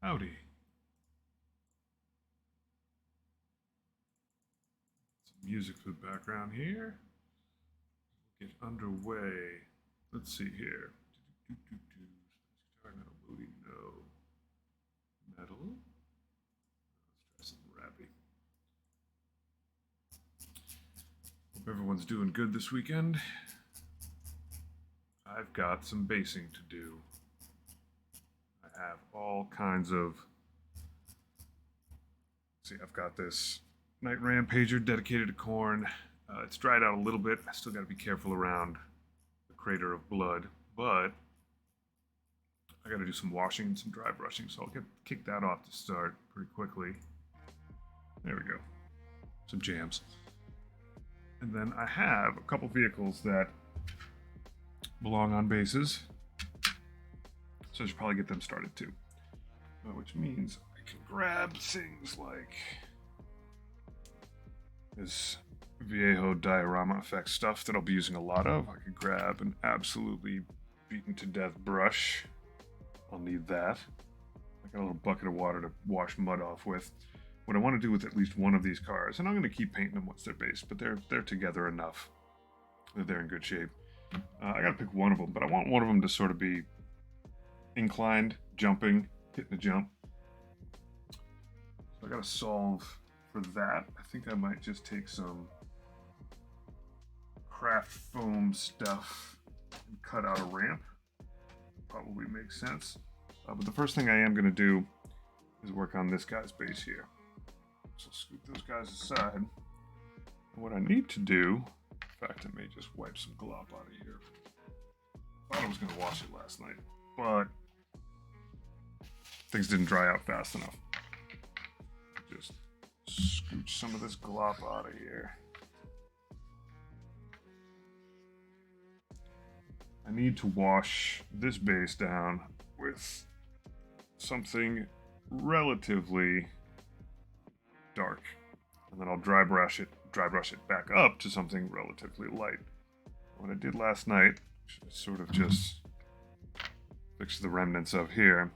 Howdy. Some music for the background here. We'll get underway. Let's see here. Guitar, no. Moody, no. Metal. Let's try some rappy. Hope everyone's doing good this weekend. I've got some basing to do. I have all kinds of. See, I've got this Night Rampager dedicated to Khorne. It's dried out a little bit. I still got to be careful around the Crater of Blood, but I got to do some washing and some dry brushing, so I'll kick that off to start pretty quickly. There we go. Some jams. And then I have a couple vehicles that belong on bases, so I should probably get them started too. Which means I can grab things like this Viejo diorama effect stuff that I'll be using a lot of. I could grab an absolutely beaten to death brush. I'll need that. I got a little bucket of water to wash mud off with. What I want to do with at least one of these cars, and I'm going to keep painting them once they're based, but they're together enough that they're in good shape. I got to pick one of them, but I want one of them to sort of be inclined, jumping, hitting a jump. So I got to solve for that. I think I might just take some craft foam stuff and cut out a ramp. Probably makes sense. But the first thing I am going to do is work on this guy's base here. So scoop those guys aside. And what I need to do, in fact, I may just wipe some glop out of here. Thought I was going to wash it last night, but things didn't dry out fast enough. Just scooch some of this glop out of here. I need to wash this base down with something relatively dark, and then I'll dry brush it back up to something relatively light. What I did last night, which I sort of just fix the remnants of here,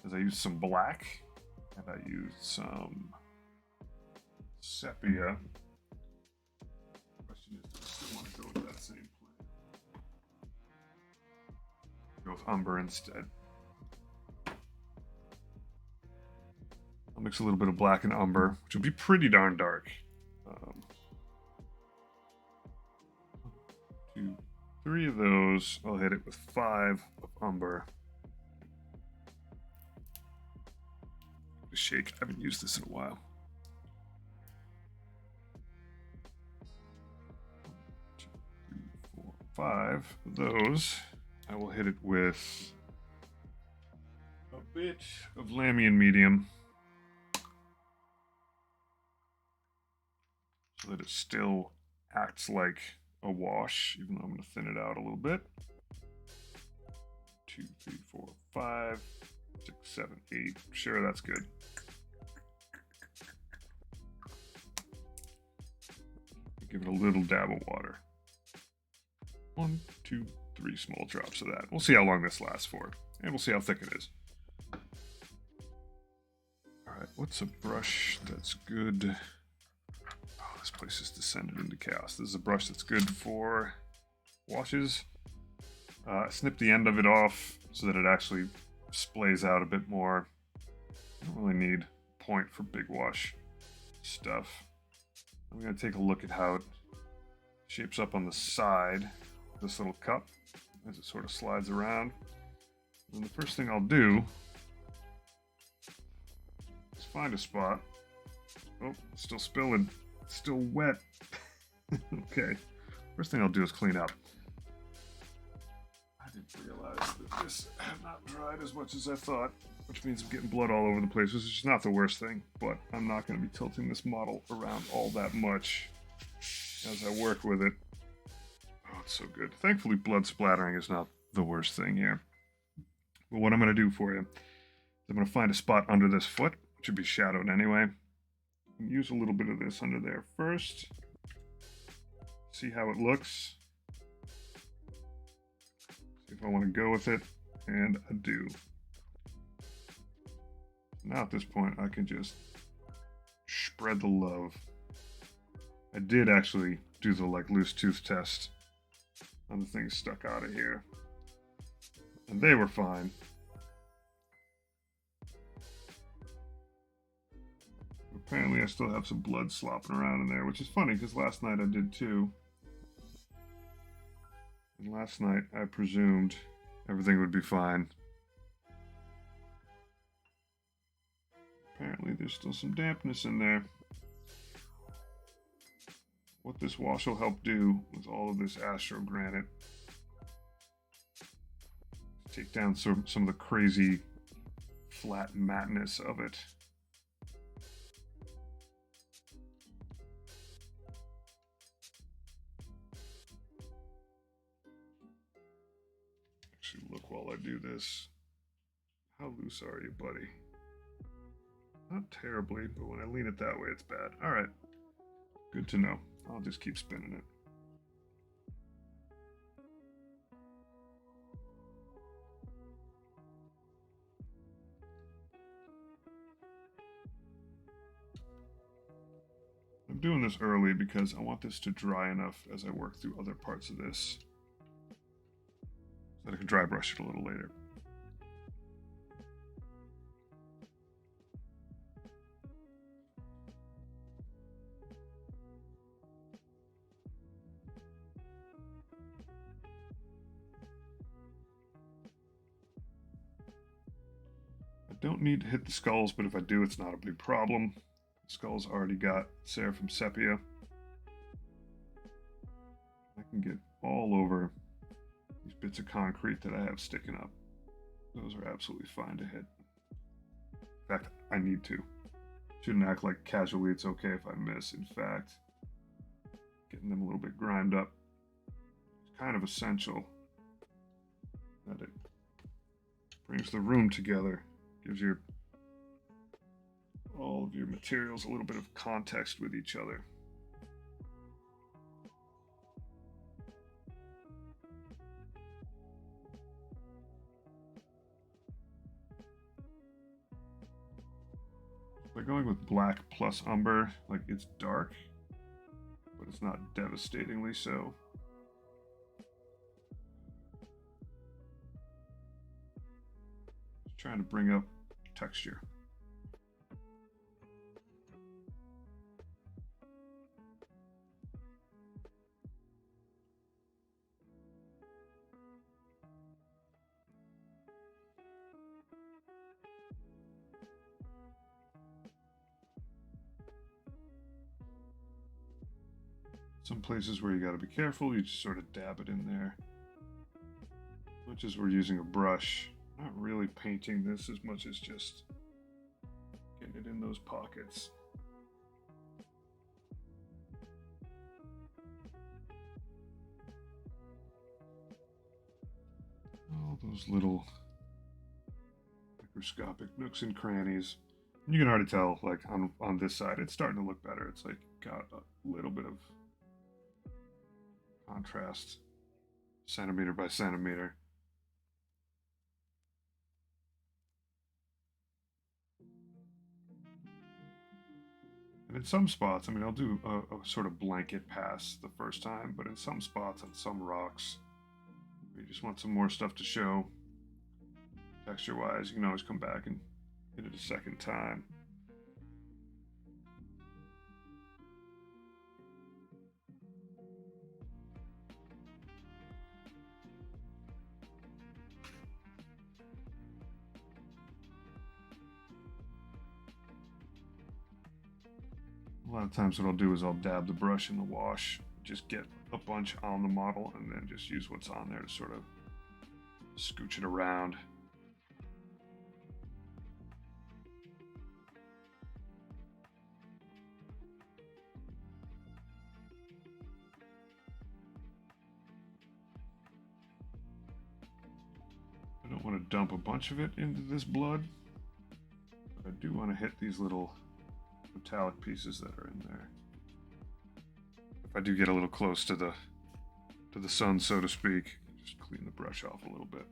is I used some black and I used some sepia. The question is, do I still want to go with that same plan? Go with umber instead. I'll mix a little bit of black and umber, which will be pretty darn dark. 2, 3 of those. I'll hit it with 5 of umber. Shake. I haven't used this in a while. 2, 3, 4, 5 of those. I will hit it with a bit of Lamian medium, so that it still acts like a wash, even though I'm going to thin it out a little bit. 2, 3, 4, 5, 6, 7, 8. Sure, that's good. Give it a little dab of water. 1, 2, 3 small drops of that. We'll see how long this lasts for, and we'll see how thick it is. Alright, what's a brush that's good? Oh, this place has descended into chaos. This is a brush that's good for washes. Snip the end of it off so that it actually splays out a bit more. I don't really need point for big wash stuff. I'm going to take a look at how it shapes up on the side of this little cup as it sort of slides around. And the first thing I'll do is find a spot. Oh, it's still spilling. It's still wet. Okay. First thing I'll do is clean up. I didn't realize that this had not dried as much as I thought, which means I'm getting blood all over the place, which is not the worst thing, but I'm not going to be tilting this model around all that much as I work with it. Oh, it's so good. Thankfully, blood splattering is not the worst thing here. But what I'm going to do for you is I'm going to find a spot under this foot, which should be shadowed anyway. Use a little bit of this under there first. See how it looks. See if I want to go with it, and I do. Now at this point, I can just spread the love. I did actually do the like loose tooth test on the things stuck out of here, and they were fine. Apparently I still have some blood slopping around in there, which is funny because last night I did too. And last night I presumed everything would be fine. Apparently there's still some dampness in there. What this wash will help do with all of this astro granite, take down some of the crazy flat matteness of it. Actually, look while I do this. How loose are you, buddy? Not terribly, but when I lean it that way, it's bad. All right, good to know. I'll just keep spinning it. I'm doing this early because I want this to dry enough as I work through other parts of this so that I can dry brush it a little later. I don't need to hit the skulls, but if I do, it's not a big problem. The skull's already got Seraphim Sepia. I can get all over these bits of concrete that I have sticking up. Those are absolutely fine to hit. In fact, I need to. Shouldn't act like casually it's okay if I miss. In fact, getting them a little bit grimed up is kind of essential. That it brings the room together, gives all of your materials a little bit of context with each other. By going with black plus umber, like it's dark, but it's not devastatingly so. Just trying to bring up texture. Some places where you got to be careful, you just sort of dab it in there. As much as we're using a brush, not really painting this as much as just getting it in those pockets. All those little microscopic nooks and crannies. You can already tell, like on this side, it's starting to look better. It's like got a little bit of contrast, centimeter by centimeter. And in some spots, I mean, I'll do a sort of blanket pass the first time, but in some spots on some rocks, you just want some more stuff to show texture-wise. You can always come back and hit it a second time. A lot of times what I'll do is I'll dab the brush in the wash, just get a bunch on the model, and then just use what's on there to sort of scooch it around. I don't want to dump a bunch of it into this blood, but I do want to hit these little metallic pieces that are in there. If I do get a little close to the sun, so to speak, just clean the brush off a little bit.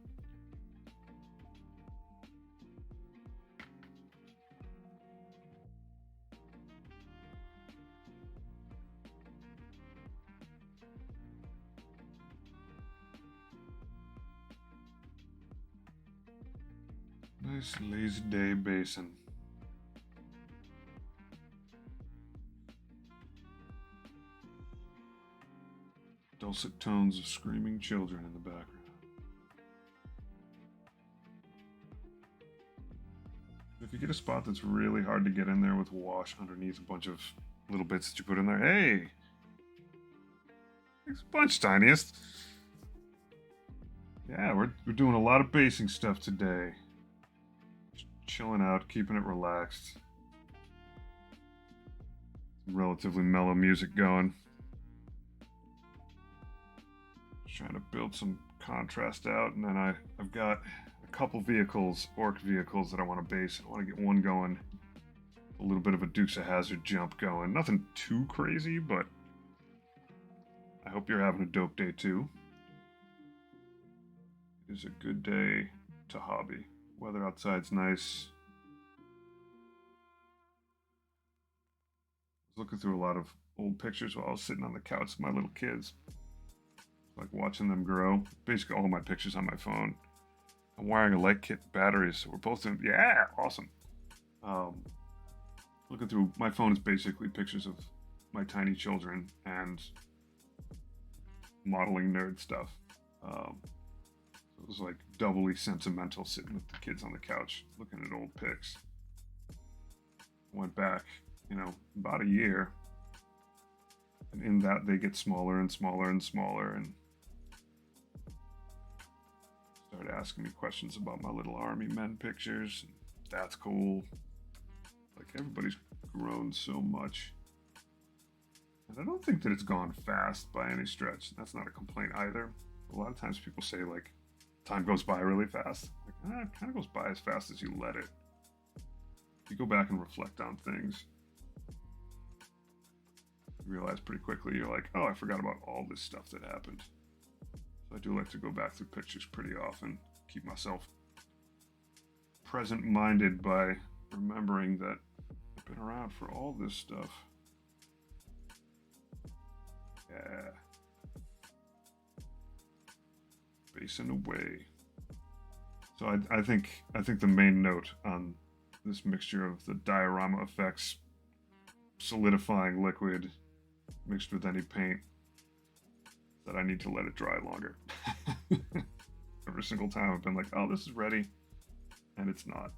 Nice lazy day basing. Dulcet tones of screaming children in the background. If you get a spot that's really hard to get in there with wash underneath a bunch of little bits that you put in there, hey! Thanks a bunch, Tiniest. Yeah, we're doing a lot of basing stuff today. Just chilling out, keeping it relaxed. Some relatively mellow music going. Just trying to build some contrast out, and then I've got a couple vehicles, orc vehicles that I want to base. I want to get one going, a little bit of a Dukes of Hazzard jump going. Nothing too crazy, but I hope you're having a dope day too. It is a good day to hobby. Weather outside's nice. I was looking through a lot of old pictures while I was sitting on the couch with my little kids. Like watching them grow. Basically all my pictures on my phone. I'm wiring a light kit batteries, so we're both in. Yeah, awesome. Looking through my phone is basically pictures of my tiny children and modeling nerd stuff. It was like doubly sentimental sitting with the kids on the couch looking at old pics. Went back, about a year. And in that they get smaller and smaller and smaller and started asking me questions about my little army men pictures. And that's cool. Like everybody's grown so much. And I don't think that it's gone fast by any stretch. That's not a complaint either. A lot of times people say like time goes by really fast. Like, it kind of goes by as fast as you let it. If you go back and reflect on things, you realize pretty quickly you're like, oh, I forgot about all this stuff that happened. So I do like to go back through pictures pretty often, keep myself present-minded by remembering that I've been around for all this stuff. Yeah. Basing away. So I think the main note on this mixture of the diorama effects, solidifying liquid mixed with any paint, that I need to let it dry longer. Every single time I've been like, oh, this is ready, and it's not.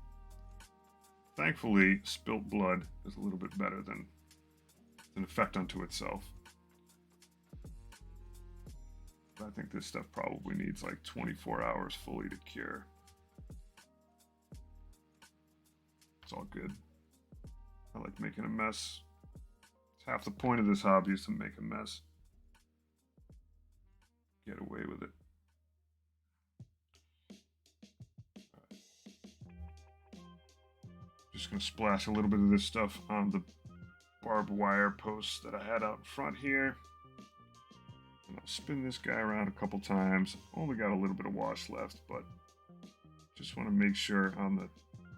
Thankfully, spilt blood is a little bit better than an effect unto itself. But I think this stuff probably needs like 24 hours fully to cure. It's all good. I like making a mess. It's half the point of this hobby is to make a mess. Get away with it. Just gonna splash a little bit of this stuff on the barbed wire posts that I had out in front here. And I'll spin this guy around a couple times. Only got a little bit of wash left, but just want to make sure on the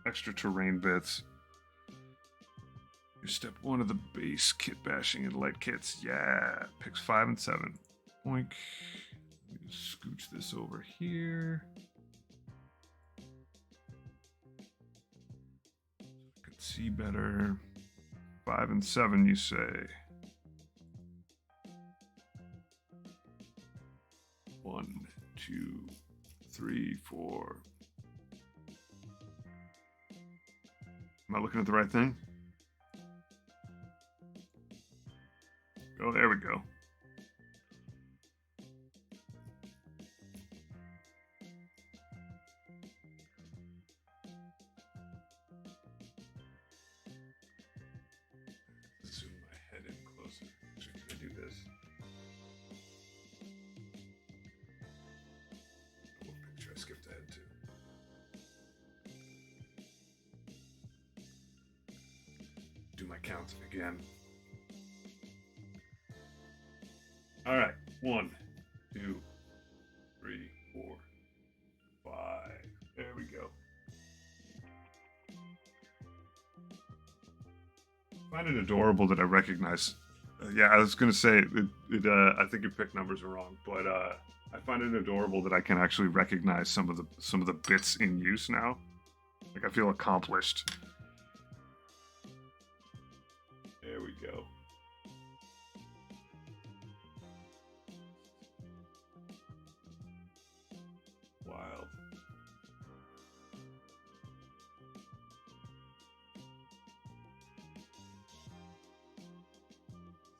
extra terrain bits. Here's step 1 of the base kit bashing and light kits. Yeah, picks 5 and 7. Oink. Scooch this over here. I can see better. 5 and 7, you say. 1, 2, 3, 4. Am I looking at the right thing? Oh, there we go. Zoom my head in closer. Actually, can I do this? What picture I skipped ahead to? Do my counting again. All right, 1, 2, 3, 4, 5. There we go. I find it adorable that I recognize. Yeah, I was gonna say I think your pick numbers are wrong, but I find it adorable that I can actually recognize some of the bits in use now. Like I feel accomplished. There we go. Wild.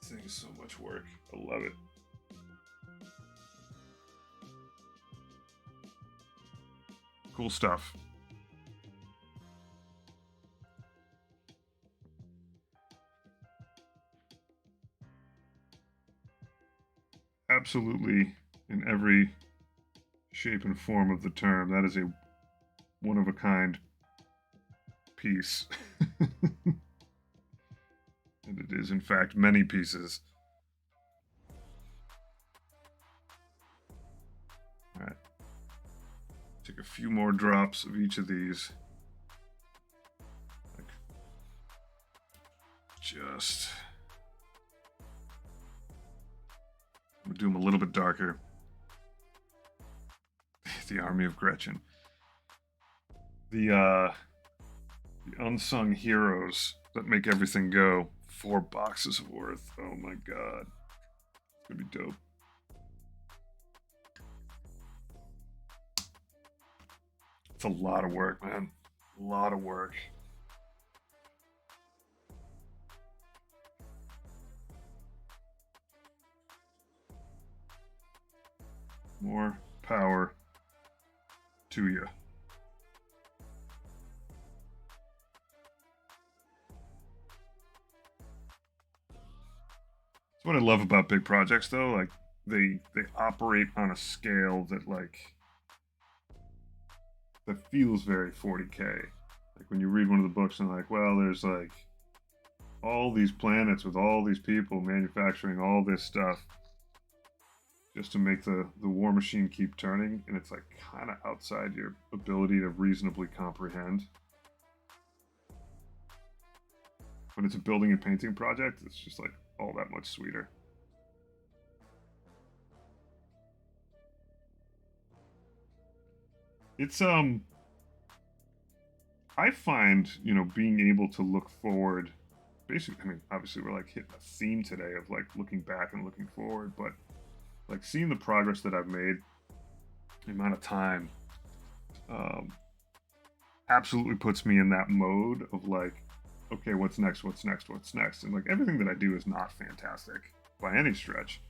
This thing is so much work. I love it. Cool stuff. Absolutely, in every shape and form of the term, that is a one-of-a-kind piece. And it is, in fact, many pieces. All right. Take a few more drops of each of these. Like, just... I'm going to do them a little bit darker. The Army of Gretchen. The unsung heroes that make everything go. 4 boxes worth. Oh my god. It's gonna be dope. It's a lot of work, man. A lot of work. More power to you. That's what I love about big projects, though. Like they operate on a scale that that feels very 40K. Like when you read one of the books and like, well, there's like all these planets with all these people manufacturing all this stuff just to make the war machine keep turning, and it's like kind of outside your ability to reasonably comprehend. When it's a building and painting project, it's just like all that much sweeter. It's I find, you know, being able to look forward, basically, I mean, obviously we're like hitting a theme today of like looking back and looking forward, but like seeing the progress that I've made, the amount of time, um, absolutely puts me in that mode of like, okay, what's next? What's next? What's next? And like everything that I do is not fantastic by any stretch,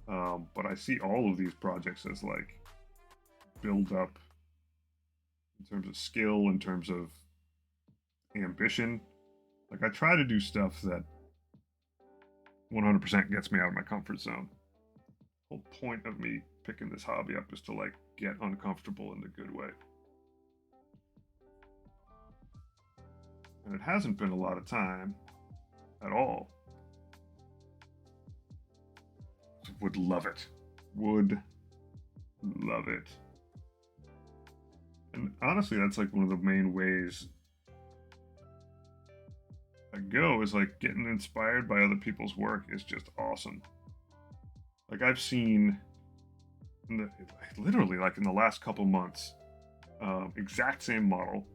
but I see all of these projects as like build up in terms of skill, in terms of ambition. Like I try to do stuff that 100% gets me out of my comfort zone. The whole point of me picking this hobby up is to like get uncomfortable in a good way. And it hasn't been a lot of time at all. Would love it. Would love it. And honestly, that's like one of the main ways I go is like getting inspired by other people's work is just awesome. Like I've seen literally like in the last couple months, exact same model,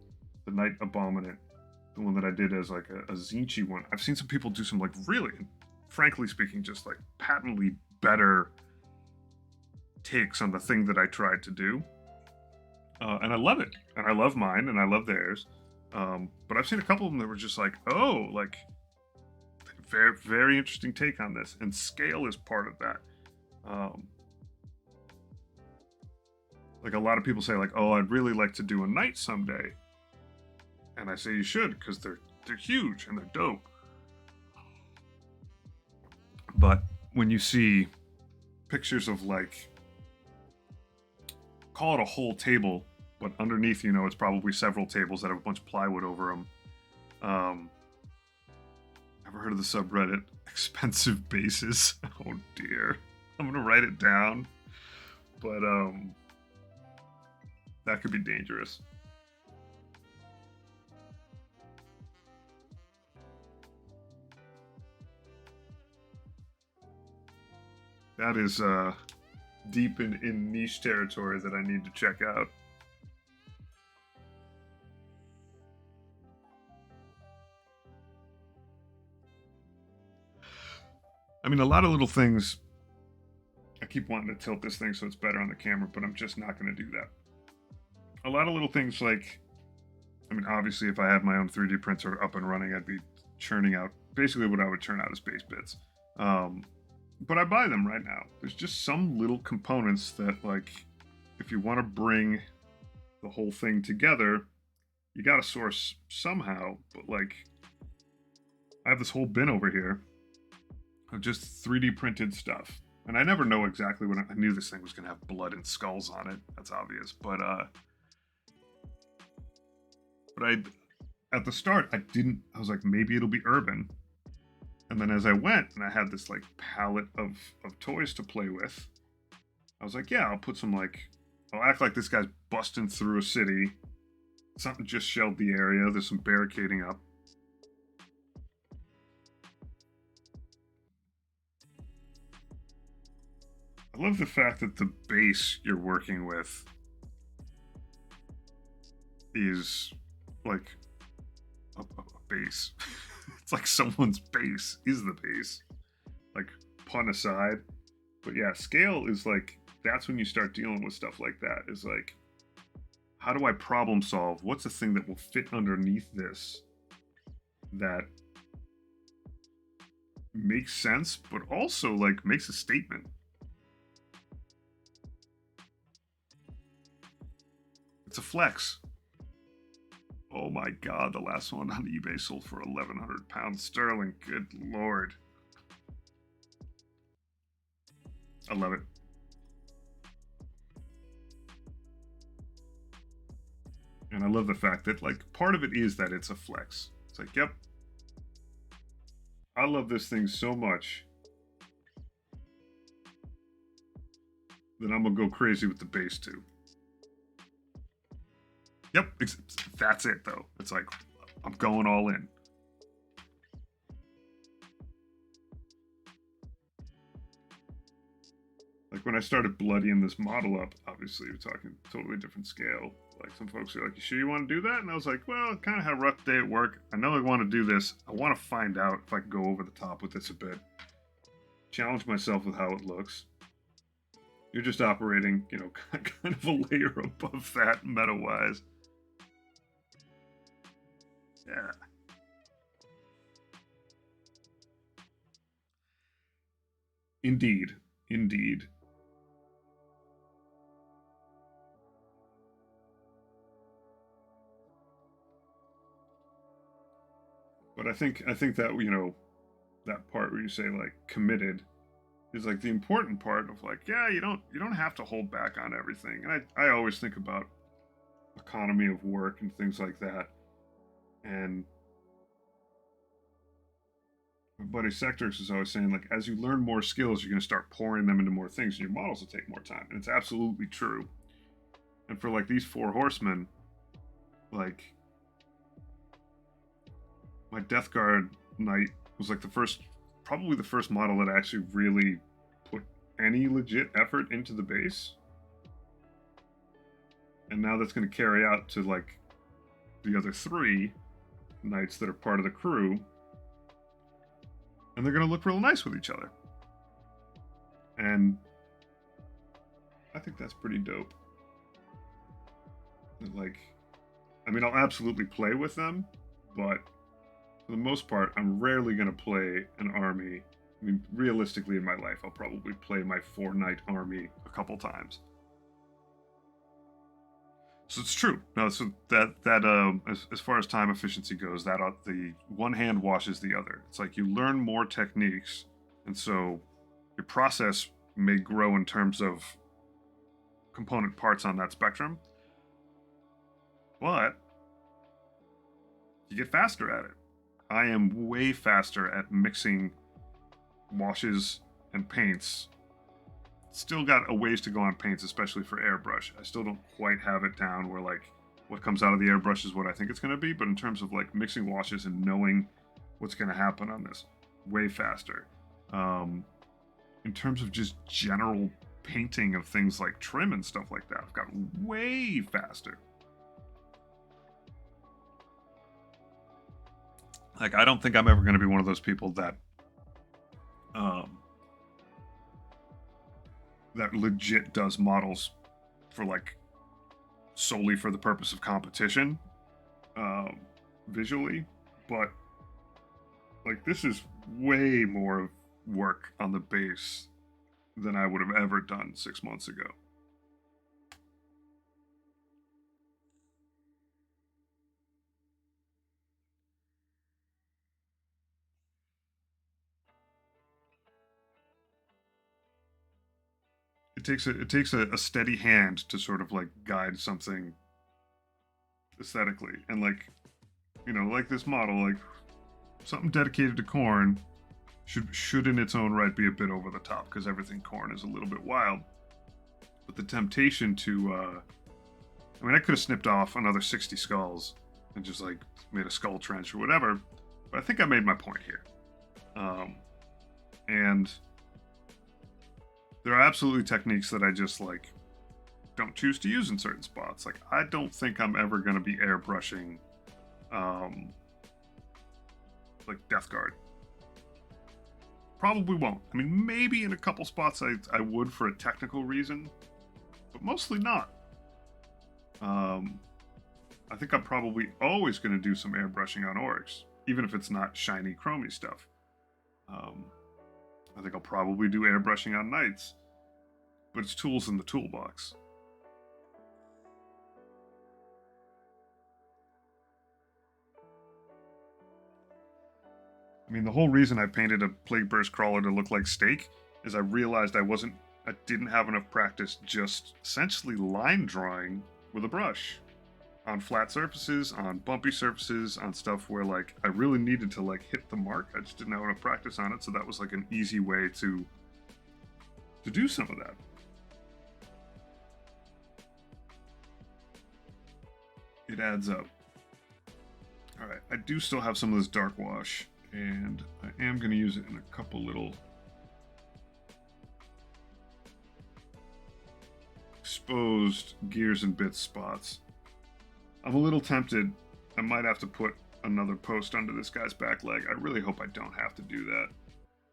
the Night Abominant, the one that I did as like a Zinchi one. I've seen some people do some like really, frankly speaking, just like patently better takes on the thing that I tried to do. And I love it. And I love mine and I love theirs. But I've seen a couple of them that were just like, oh, like very, very interesting take on this. And scale is part of that. Like a lot of people say, like, oh, I'd really like to do a night someday. And I say you should, because they're huge and they're dope. But when you see pictures of like, call it a whole table, but underneath, you know, it's probably several tables that have a bunch of plywood over them. Ever heard of the subreddit expensive bases? Oh dear, I'm gonna write it down. But that could be dangerous. That is deep in niche territory that I need to check out. I mean, a lot of little things. I keep wanting to tilt this thing so it's better on the camera, but I'm just not going to do that. A lot of little things like, I mean, obviously, if I had my own 3D printer up and running, I'd be churning out, basically what I would churn out is base bits. But I buy them right now. There's just some little components that, like, if you want to bring the whole thing together, you got to source somehow. But, like, I have this whole bin over here of just 3D printed stuff. And I never know exactly what I knew this thing was going to have blood and skulls on it. That's obvious. But at the start, I was like, maybe it'll be urban. And then as I went and I had this like palette of toys to play with, I was like, yeah, I'll act like this guy's busting through a city. Something just shelled the area. There's some barricading up. I love the fact that the base you're working with is like a base. It's like someone's base is the base. Like, pun aside. But yeah, scale is like, that's when you start dealing with stuff like that. Is like, how do I problem solve? What's the thing that will fit underneath this that makes sense, but also like makes a statement? It's a flex. Oh my god, the last one on eBay sold for 1,100 pounds sterling. Good lord. I love it. And I love the fact that, like, part of it is that it's a flex. It's like, yep, I love this thing so much that I'm gonna go crazy with the base too. Yep, that's it though. It's like, I'm going all in. Like when I started bloodying this model up, obviously we're talking totally different scale. Like some folks are like, you sure you want to do that? And I was like, well, I kind of had a rough day at work. I know I want to do this. I want to find out if I can go over the top with this a bit. Challenge myself with how it looks. You're just operating, you know, kind of a layer above that meta-wise. Yeah. Indeed. Indeed. But I think that, you know, that part where you say like committed is like the important part of like, yeah, you don't have to hold back on everything. And I always think about economy of work and things like that. And my buddy Sectrix is always saying, like, as you learn more skills, you're going to start pouring them into more things, and your models will take more time. And it's absolutely true. And for, like, these 4 horsemen, like, my Death Guard Knight was, like, probably the first model that actually really put any legit effort into the base. And now that's going to carry out to, like, the other 3 knights that are part of the crew. And they're going to look real nice with each other. And I think that's pretty dope. Like, I mean, I'll absolutely play with them, but for the most part, I'm rarely going to play an army. I mean, realistically in my life, I'll probably play my 4-knight army a couple times. So it's true. No, so as far as time efficiency goes, that the one hand washes the other. It's like you learn more techniques, and so your process may grow in terms of component parts on that spectrum, but you get faster at it. I am way faster at mixing washes and paints. Still got a ways to go on paints, especially for airbrush. I still don't quite have it down where like what comes out of the airbrush is what I think it's going to be, but in terms of like mixing washes and knowing what's going to happen on this, way faster. In terms of just general painting of things like trim and stuff like that, I've got way faster. Like, I don't think I'm ever going to be one of those people that that legit does models for like solely for the purpose of competition, visually, but like this is way more work on the base than I would have ever done 6 months ago. It takes a steady hand to sort of like guide something aesthetically, and like, like this model, like something dedicated to Korn should in its own right be a bit over the top because everything Korn is a little bit wild. But the temptation to, I mean, I could have snipped off another 60 skulls and just like made a skull trench or whatever, but I think I made my point here. And there are absolutely techniques that I just like don't choose to use in certain spots. Like I don't think I'm ever going to be airbrushing, like Death Guard. Probably won't. I mean, maybe in a couple spots I would for a technical reason, but mostly not. I think I'm probably always going to do some airbrushing on orcs, even if it's not shiny, chromy stuff. I think I'll probably do airbrushing on knights, but it's tools in the toolbox. I mean, the whole reason I painted a Plague Burst Crawler to look like Steak is I realized I didn't have enough practice just essentially line drawing with a brush on flat surfaces, on bumpy surfaces, on stuff where like I really needed to like hit the mark. I just didn't have enough practice on it, so that was like an easy way to do some of that. It adds up. All right, I do still have some of this dark wash, and I am going to use it in a couple little exposed gears and bits spots. I'm a little tempted. I might have to put another post under this guy's back leg. I really hope I don't have to do that.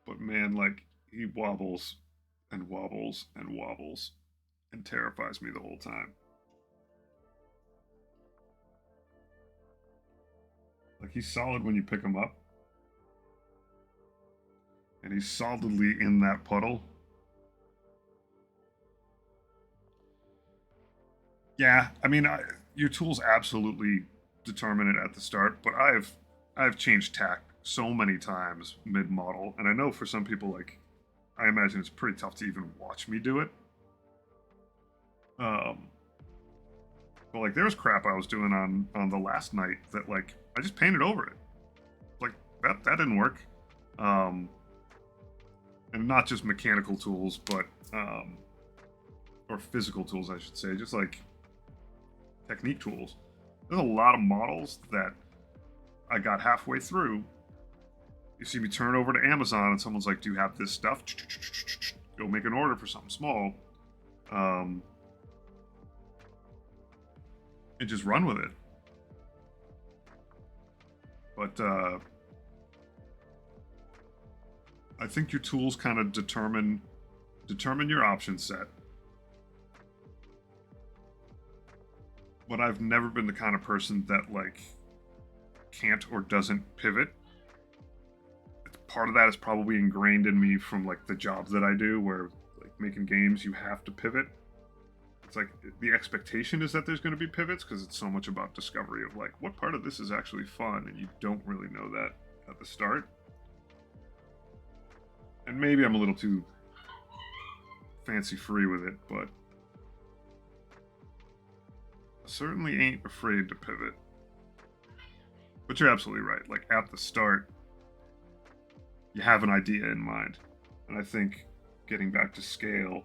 But man, like, he wobbles and wobbles and wobbles and terrifies me the whole time. Like, he's solid when you pick him up. And he's solidly in that puddle. Yeah, I mean, your tools absolutely determine it at the start, but I've changed tack so many times mid model, and I know for some people, like, I imagine it's pretty tough to even watch me do it. Um, but like, there was crap I was doing on the last night that like I just painted over it. Like that didn't work. Um, and not just mechanical tools, but or physical tools, I should say, just like technique tools. There's a lot of models that I got halfway through. You see me turn over to Amazon, and someone's like, "Do you have this stuff? Go make an order for something small." And just run with it. But I think your tools kind of determine your option set. But I've never been the kind of person that like can't or doesn't pivot. Part of that is probably ingrained in me from like the jobs that I do, where like making games, you have to pivot. It's like the expectation is that there's going to be pivots because it's so much about discovery of like what part of this is actually fun, and you don't really know that at the start. And maybe I'm a little too fancy free with it, but I certainly ain't afraid to pivot. But you're absolutely right. Like at the start, you have an idea in mind. And I think getting back to scale,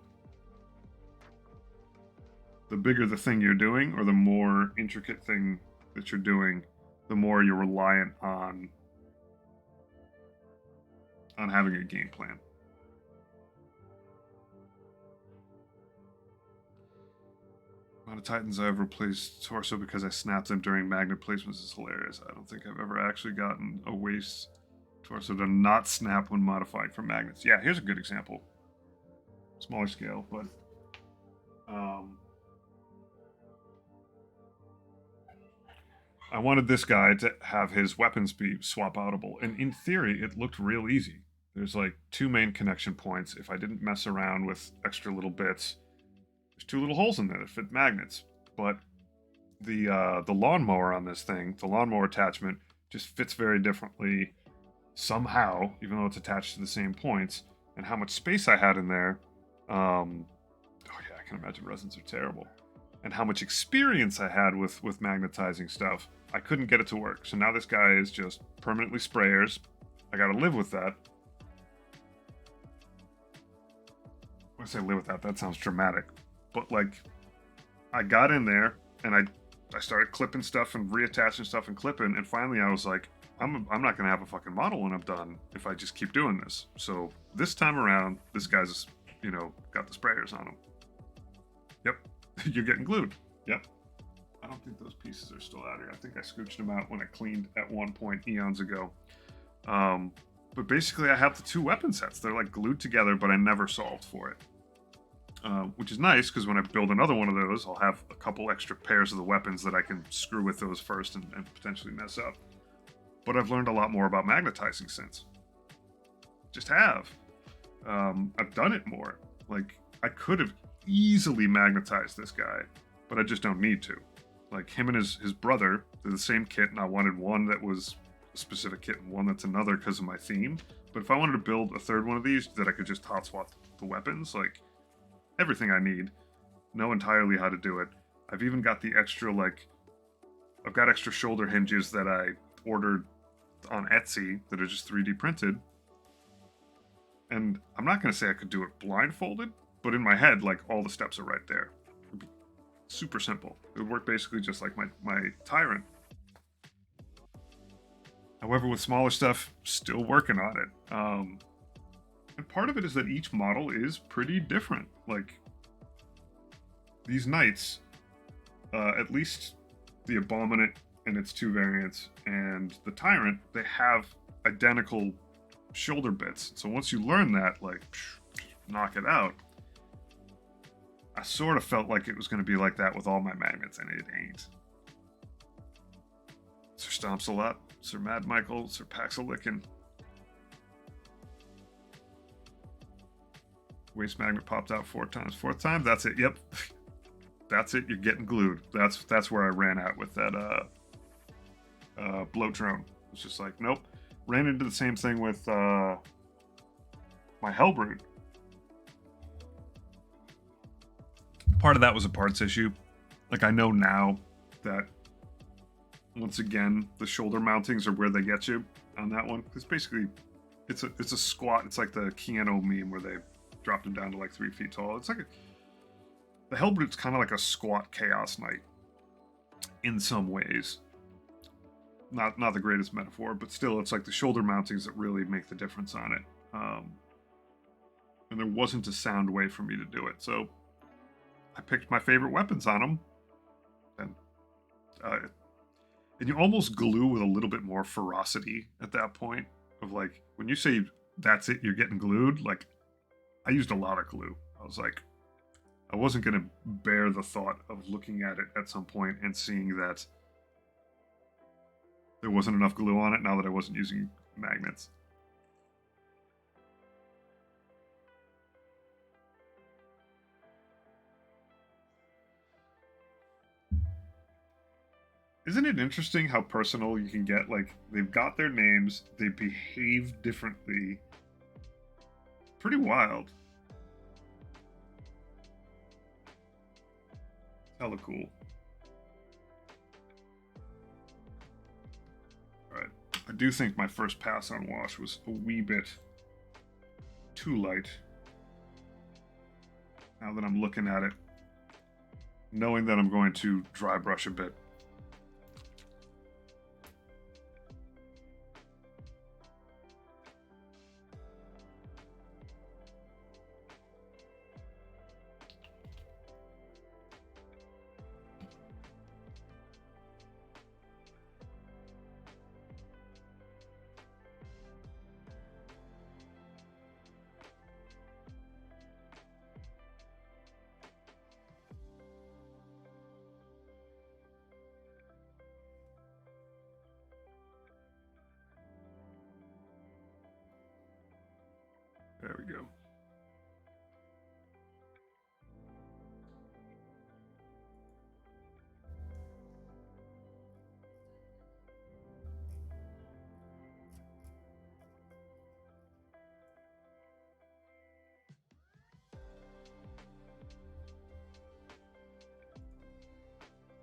the bigger the thing you're doing, or the more intricate thing that you're doing, the more you're reliant on having a game plan. Amount of Titans I've replaced torso because I snapped them during magnet placements is hilarious. I don't think I've ever actually gotten a waist torso to not snap when modifying for magnets. Yeah, here's a good example. smaller scale, but um, I wanted this guy to have his weapons be swap outable, and in theory, it looked real easy. There's like two main connection points. If I didn't mess around with extra little bits, there's two little holes in there that fit magnets. But the lawnmower on this thing, the lawnmower attachment, just fits very differently somehow, even though it's attached to the same points. And how much space I had in there, oh yeah, I can imagine resins are terrible. And how much experience I had with magnetizing stuff, I couldn't get it to work. So now this guy is just permanently sprayers. I got to live with that. When I say live with that, that sounds dramatic. But like, I got in there and I started clipping stuff and reattaching stuff and clipping, and finally I was like, I'm not gonna have a fucking model when I'm done if I just keep doing this. So this time around, this guy's got the sprayers on him. Yep, you're getting glued. Yep. I don't think those pieces are still out here. I think I scooched them out when I cleaned at one point eons ago. But basically, I have the two weapon sets. They're like glued together, but I never solved for it. Which is nice because when I build another one of those, I'll have a couple extra pairs of the weapons that I can screw with those first and potentially mess up. But I've learned a lot more about magnetizing since. Just have. I've done it more. Like, I could have easily magnetized this guy, but I just don't need to. Like, him and his brother, they're the same kit, and I wanted one that was a specific kit and one that's another because of my theme. But if I wanted to build a third one of these that I could just hot swap the weapons, like, everything I need, know entirely how to do it. I've even got the extra, like, I've got extra shoulder hinges that I ordered on Etsy that are just 3D printed. And I'm not going to say I could do it blindfolded, but in my head, like, all the steps are right there. It'd be super simple. It would work basically just like my Tyrant. However, with smaller stuff, still working on it. And part of it is that each model is pretty different. Like, these knights, at least the Abominant and its two variants, and the Tyrant, they have identical shoulder bits. So once you learn that, like, knock it out. I sort of felt like it was going to be like that with all my magnets, and it ain't. Sir Stomps a lot, Sir Mad Michael, Sir Paxalickin. Waste magnet popped out 4 times. 4th time? That's it. Yep. That's it. You're getting glued. That's where I ran out with that bloat drone. It's just like, nope. Ran into the same thing with my Hellbrute. Part of that was a parts issue. Like, I know now that, once again, the shoulder mountings are where they get you on that one. It's basically, it's a squat. It's like the Keanu meme where they dropped him down to like 3 feet tall. It's like the Hellbrute's kind of like a squat Chaos Knight in some ways. Not the greatest metaphor, but still, it's like the shoulder mountings that really make the difference on it. And there wasn't a sound way for me to do it, so I picked my favorite weapons on them, and you almost glue with a little bit more ferocity at that point. Of like, when you say that's it, you're getting glued. Like, I used a lot of glue. I was like, I wasn't going to bear the thought of looking at it at some point and seeing that there wasn't enough glue on it now that I wasn't using magnets. Isn't it interesting how personal you can get? Like, they've got their names, they behave differently. Pretty wild. Hella cool. Alright. I do think my first pass on wash was a wee bit too light. Now that I'm looking at it, knowing that I'm going to dry brush a bit. we go.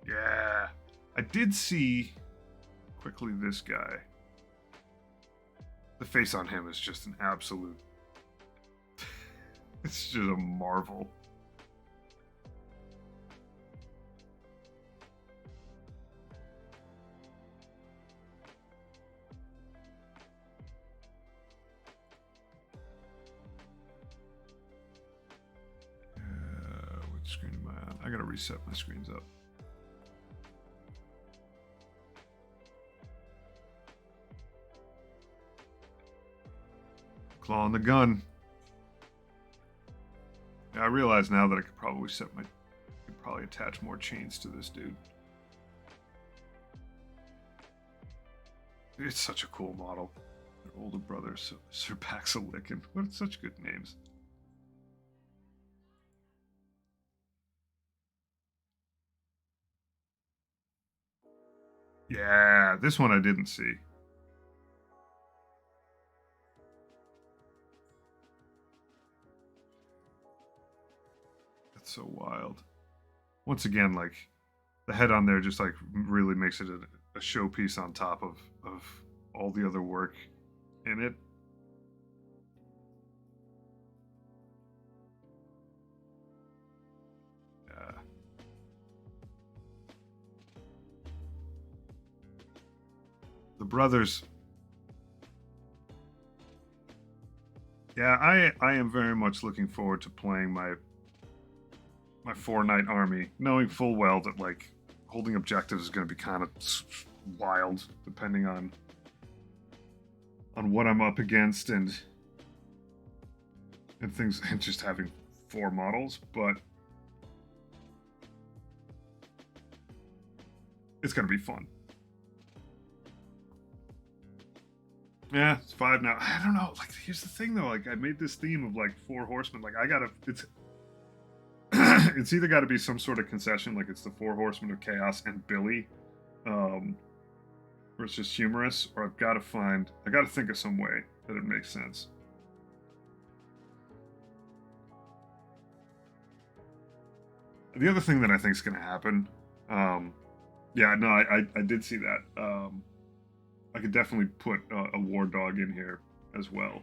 Yeah, I did see quickly this guy. The face on him is just an absolute. It's just a marvel. Which screen am I on? I gotta reset my screens up. Claw on the gun. Yeah, I realize now that I could probably could probably attach more chains to this dude. It's such a cool model. Their older brother, Sir Paxilican. What such good names. Yeah, this one I didn't see. That's so wild. Once again, like the head on there just like really makes it a showpiece on top of all the other work in it. The brothers. Yeah, I am very much looking forward to playing my 4-knight army, knowing full well that like holding objectives is going to be kind of wild depending on what I'm up against and things, and just having 4 models, but it's going to be fun. Yeah, it's 5 now. I don't know. Like, here's the thing though. Like, I made this theme of like 4 horsemen. Like, it's it's either got to be some sort of concession, like it's the 4 horsemen of chaos and Billy, or it's just humorous, or I got to think of some way that it makes sense. The other thing that I think is going to happen, yeah, no, I did see that. I could definitely put a war dog in here as well.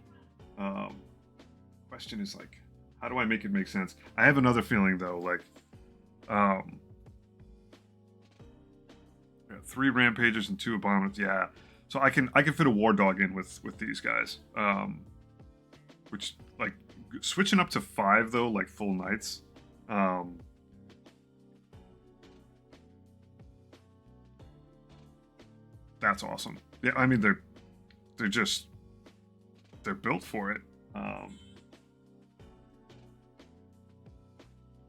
Question is like, how do I make it make sense? I have another feeling though, like, 3 rampagers and 2 abominants. Yeah, so I can fit a war dog in with these guys. Which like switching up to 5 though, like full knights. That's awesome. Yeah, I mean they're built for it. I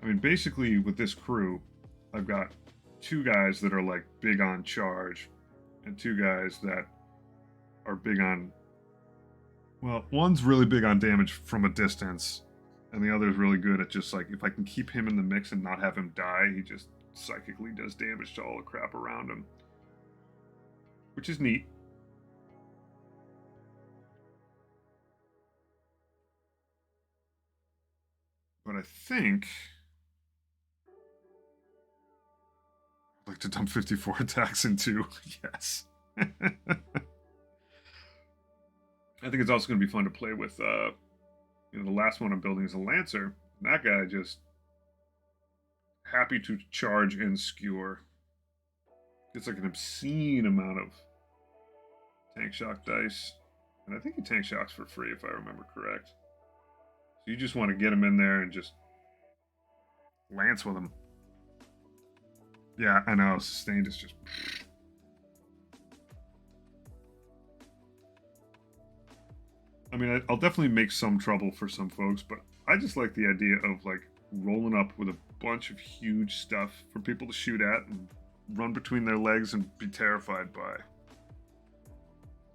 mean, basically with this crew, I've got 2 guys that are like big on charge, and 2 guys that are big on. Well, one's really big on damage from a distance, and the other is really good at just like if I can keep him in the mix and not have him die, he just psychically does damage to all the crap around him, which is neat. But I think I'd like to dump 54 attacks into. Yes. I think it's also going to be fun to play with. The last one I'm building is a Lancer. And that guy just happy to charge and skewer. It's like an obscene amount of tank shock dice. And I think he tank shocks for free if I remember correct. So you just want to get him in there and just lance with him. Yeah, I know. Sustained is just. I mean, I'll definitely make some trouble for some folks, but I just like the idea of like rolling up with a bunch of huge stuff for people to shoot at and run between their legs and be terrified by.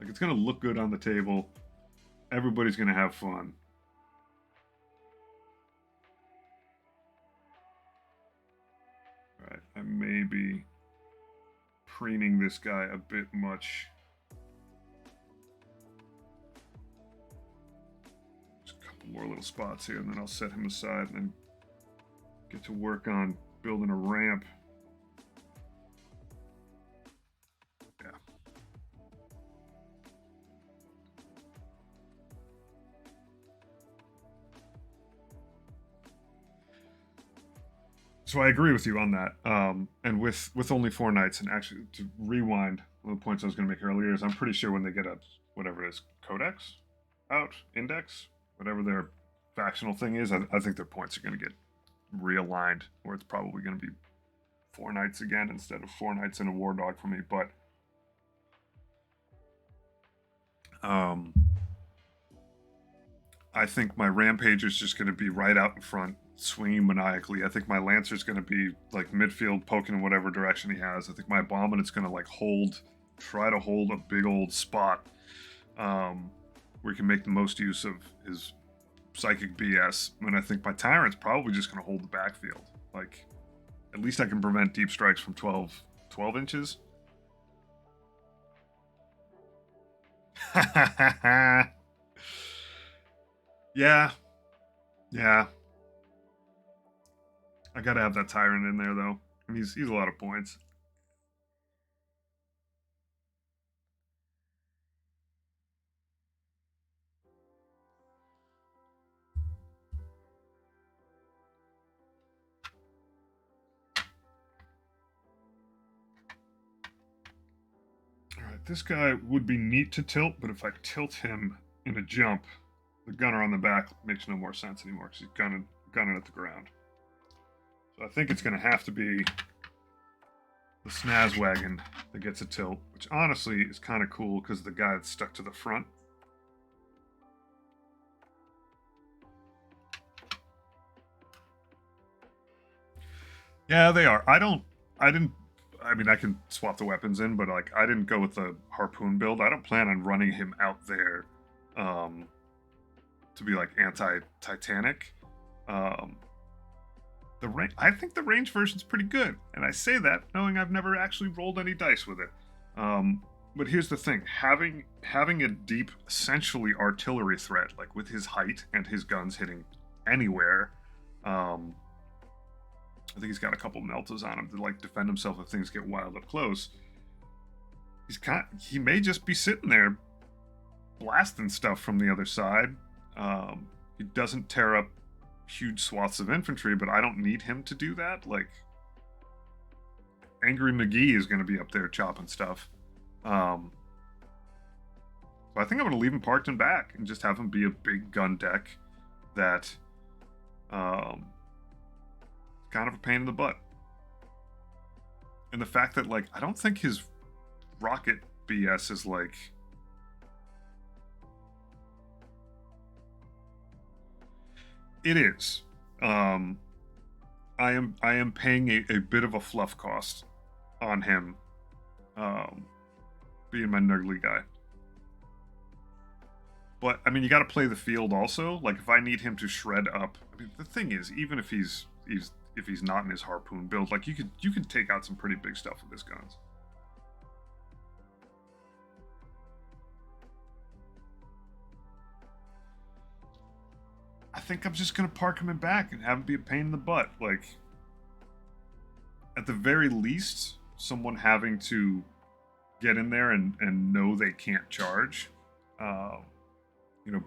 Like, it's going to look good on the table. Everybody's going to have fun. Alright, I may be preening this guy a bit much. Just a couple more little spots here, and then I'll set him aside and then get to work on building a ramp. Yeah. So I agree with you on that. And with only 4 knights, and actually to rewind one of the points I was going to make earlier is I'm pretty sure when they get a whatever it is, codex out, index, whatever their factional thing is, I think their points are going to get realigned, where it's probably going to be 4 knights again instead of 4 knights and a war dog for me. But I think my rampage is just going to be right out in front, swinging maniacally. I think my lancer's going to be like midfield, poking in whatever direction he has. I think my abominate's going to like try to hold a big old spot where he can make the most use of his psychic BS. And I think my tyrant's probably just going to hold the backfield. Like, at least I can prevent deep strikes from 12 inches. Yeah. I gotta have that tyrant in there though. And he's a lot of points. Alright, this guy would be neat to tilt, but if I tilt him in a jump, the gunner on the back makes no more sense anymore because he's gunning at the ground. So I think it's going to have to be the Snaz wagon that gets a tilt, which honestly is kind of cool because the guy that's stuck to the front. Yeah, they are. I mean, I can swap the weapons in, but like, I didn't go with the harpoon build. I don't plan on running him out there to be like anti-Titanic. I think the range version's pretty good, and I say that knowing I've never actually rolled any dice with it. But here's the thing: having a deep, essentially artillery threat, like with his height and his guns hitting anywhere. I think he's got a couple meltas on him to like defend himself if things get wild up close. He may just be sitting there blasting stuff from the other side. He doesn't tear up huge swaths of infantry, but I don't need him to do that. Like, Angry McGee is going to be up there chopping stuff. So I think I'm going to leave him parked and back and just have him be a big gun deck that kind of a pain in the butt. And the fact that, like, I don't think his rocket BS is like... It is. I am paying a bit of a fluff cost on him, being my Nurgly guy. But I mean, you got to play the field also. Like, if I need him to shred up, I mean, the thing is, even if he's not in his harpoon build, like, you can take out some pretty big stuff with his guns. I think I'm just gonna park him in back and have him be a pain in the butt. Like, at the very least, someone having to get in there and know they can't charge.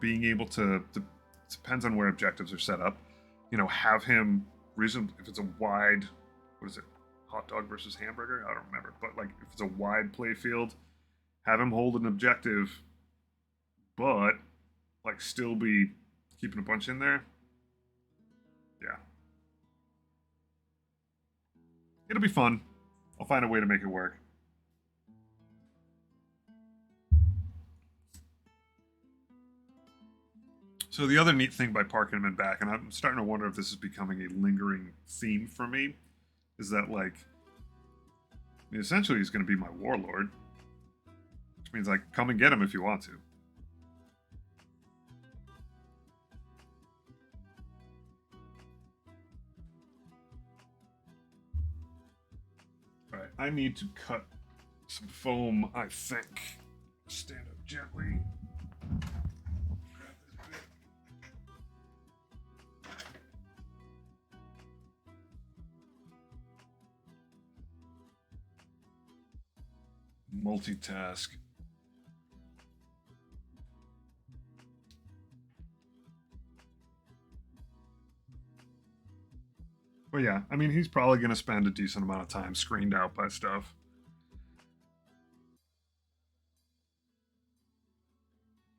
Being able to depends on where objectives are set up. Have him reason if it's a wide, what is it, hot dog versus hamburger? I don't remember, but like if it's a wide play field, have him hold an objective, but like still be keeping a bunch in there. Yeah. It'll be fun. I'll find a way to make it work. So the other neat thing by parking him in back, and I'm starting to wonder if this is becoming a lingering theme for me, is that, like, I mean, essentially he's going to be my warlord, which means, like, come and get him if you want to. I need to cut some foam, I think. Stand up gently. Grab this bit. Multitask. But yeah, I mean, he's probably going to spend a decent amount of time screened out by stuff.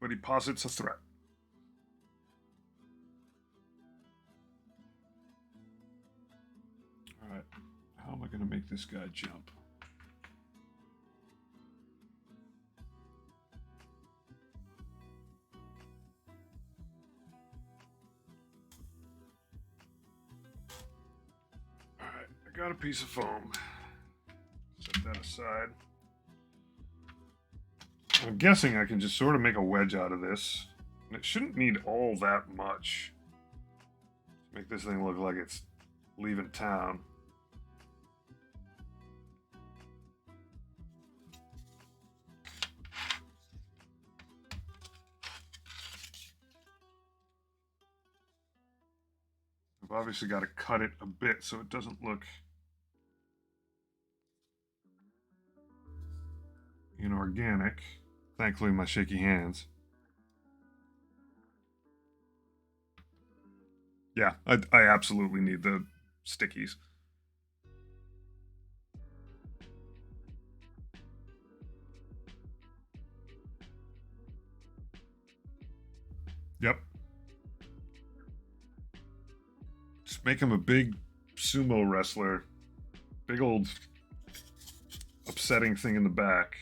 But he posits a threat. Alright, how am I going to make this guy jump? Alright, I got a piece of foam. Set that aside. I'm guessing I can just sort of make a wedge out of this. And it shouldn't need all that much. Make this thing look like it's leaving town. I've obviously got to cut it a bit so it doesn't look inorganic. Thankfully, my shaky hands. Yeah, I absolutely need the stickies. Yep. Just make him a big sumo wrestler. Big old upsetting thing in the back.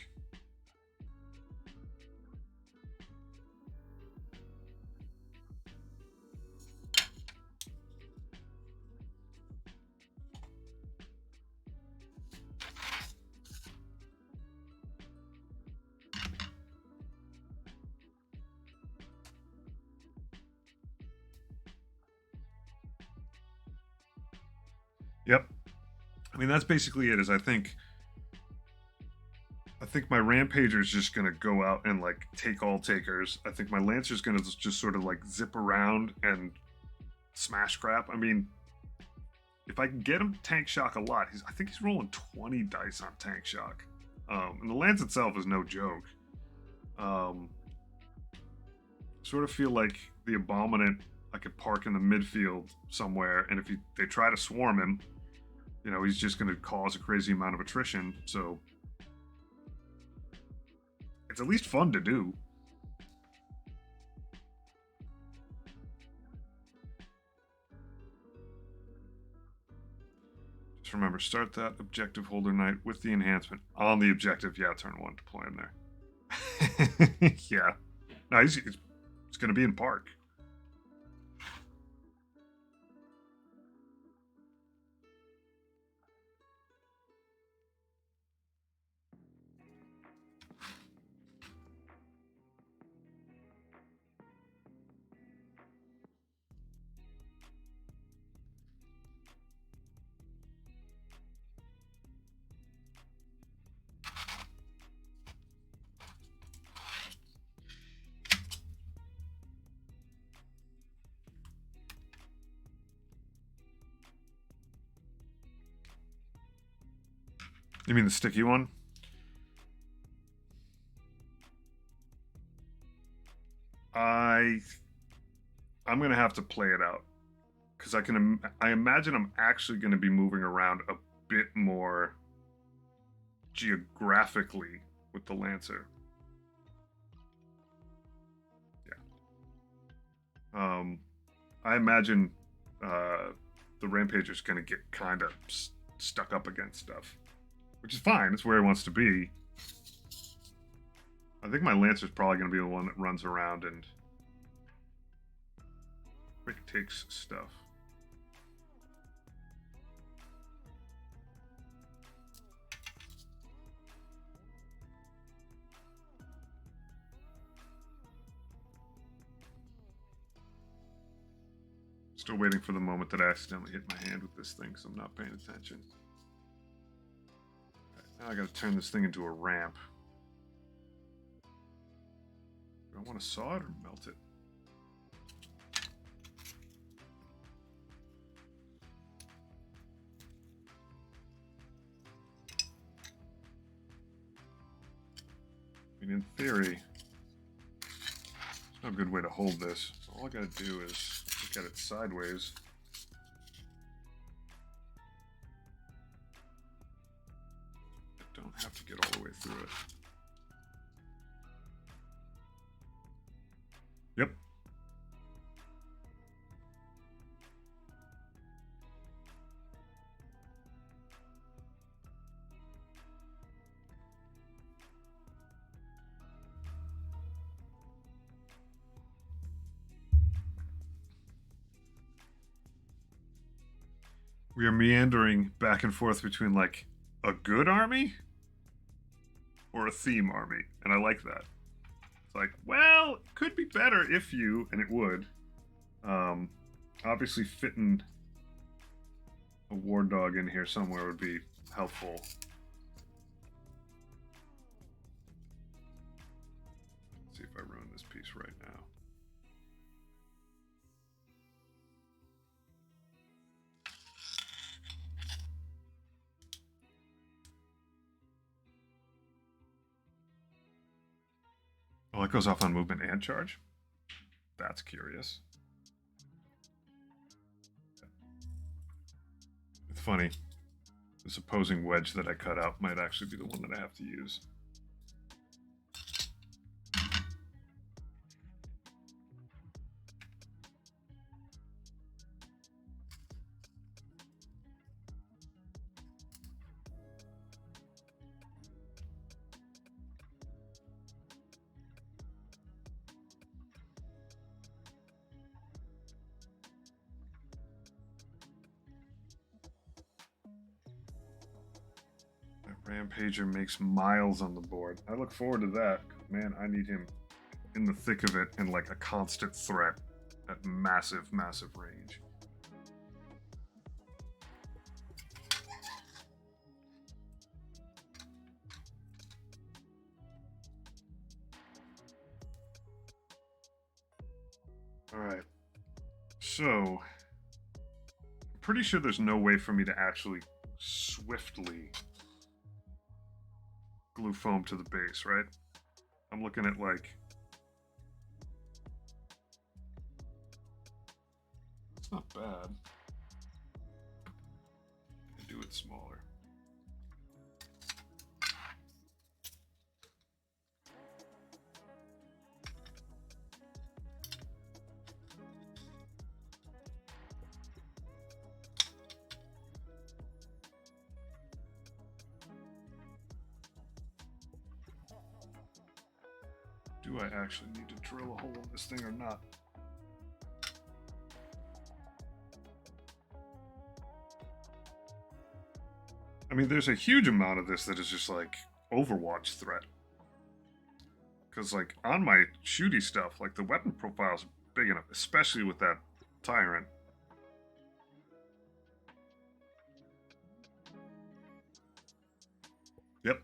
Yep. I mean, that's basically it. I think my Rampager is just gonna go out and like take all takers. I think my Lancer's gonna just sort of like zip around and smash crap. I mean, if I can get him Tank Shock a lot, I think he's rolling 20 dice on Tank Shock. And the Lance itself is no joke. Sort of feel like the Abominant I could park in the midfield somewhere, and if they try to swarm him, you know, he's just going to cause a crazy amount of attrition. So it's at least fun to do. Just remember, start that objective holder knight with the enhancement on the objective. Yeah, turn 1, deploy him there. Yeah. No, it's going to be in park. You mean the sticky one? I'm gonna have to play it out because I imagine I'm actually going to be moving around a bit more geographically with the Lancer. Yeah. I imagine the Rampager's going to get kind of stuck up against stuff, which is fine. It's where he wants to be. I think my Lancer's probably going to be the one that runs around and quick takes stuff. Still waiting for the moment that I accidentally hit my hand with this thing, so I'm not paying attention. Now I gotta turn this thing into a ramp. Do I want to saw it or melt it? I mean, in theory, there's no good way to hold this. So all I gotta do is look at it sideways. I don't have to get all the way through it. Yep. We are meandering back and forth between like a good army or a theme army, and I like that. It's like, well, it could be better if you, and it would. Obviously, fitting a war dog in here somewhere would be helpful. Let's see if I ruin this piece right now. Well, it goes off on movement and charge. That's curious. It's funny. This opposing wedge that I cut out might actually be the one that I have to use. Rampager makes miles on the board. I look forward to that. Man, I need him in the thick of it and like a constant threat at massive, massive range. Alright. So, I'm pretty sure there's no way for me to actually swiftly glue foam to the base, right? I'm looking at like... It's not bad. I do it smaller. Do I actually need to drill a hole in this thing or not? I mean, there's a huge amount of this that is just like Overwatch threat. Because like on my shooty stuff, like the weapon profile is big enough, especially with that Tyrant. Yep.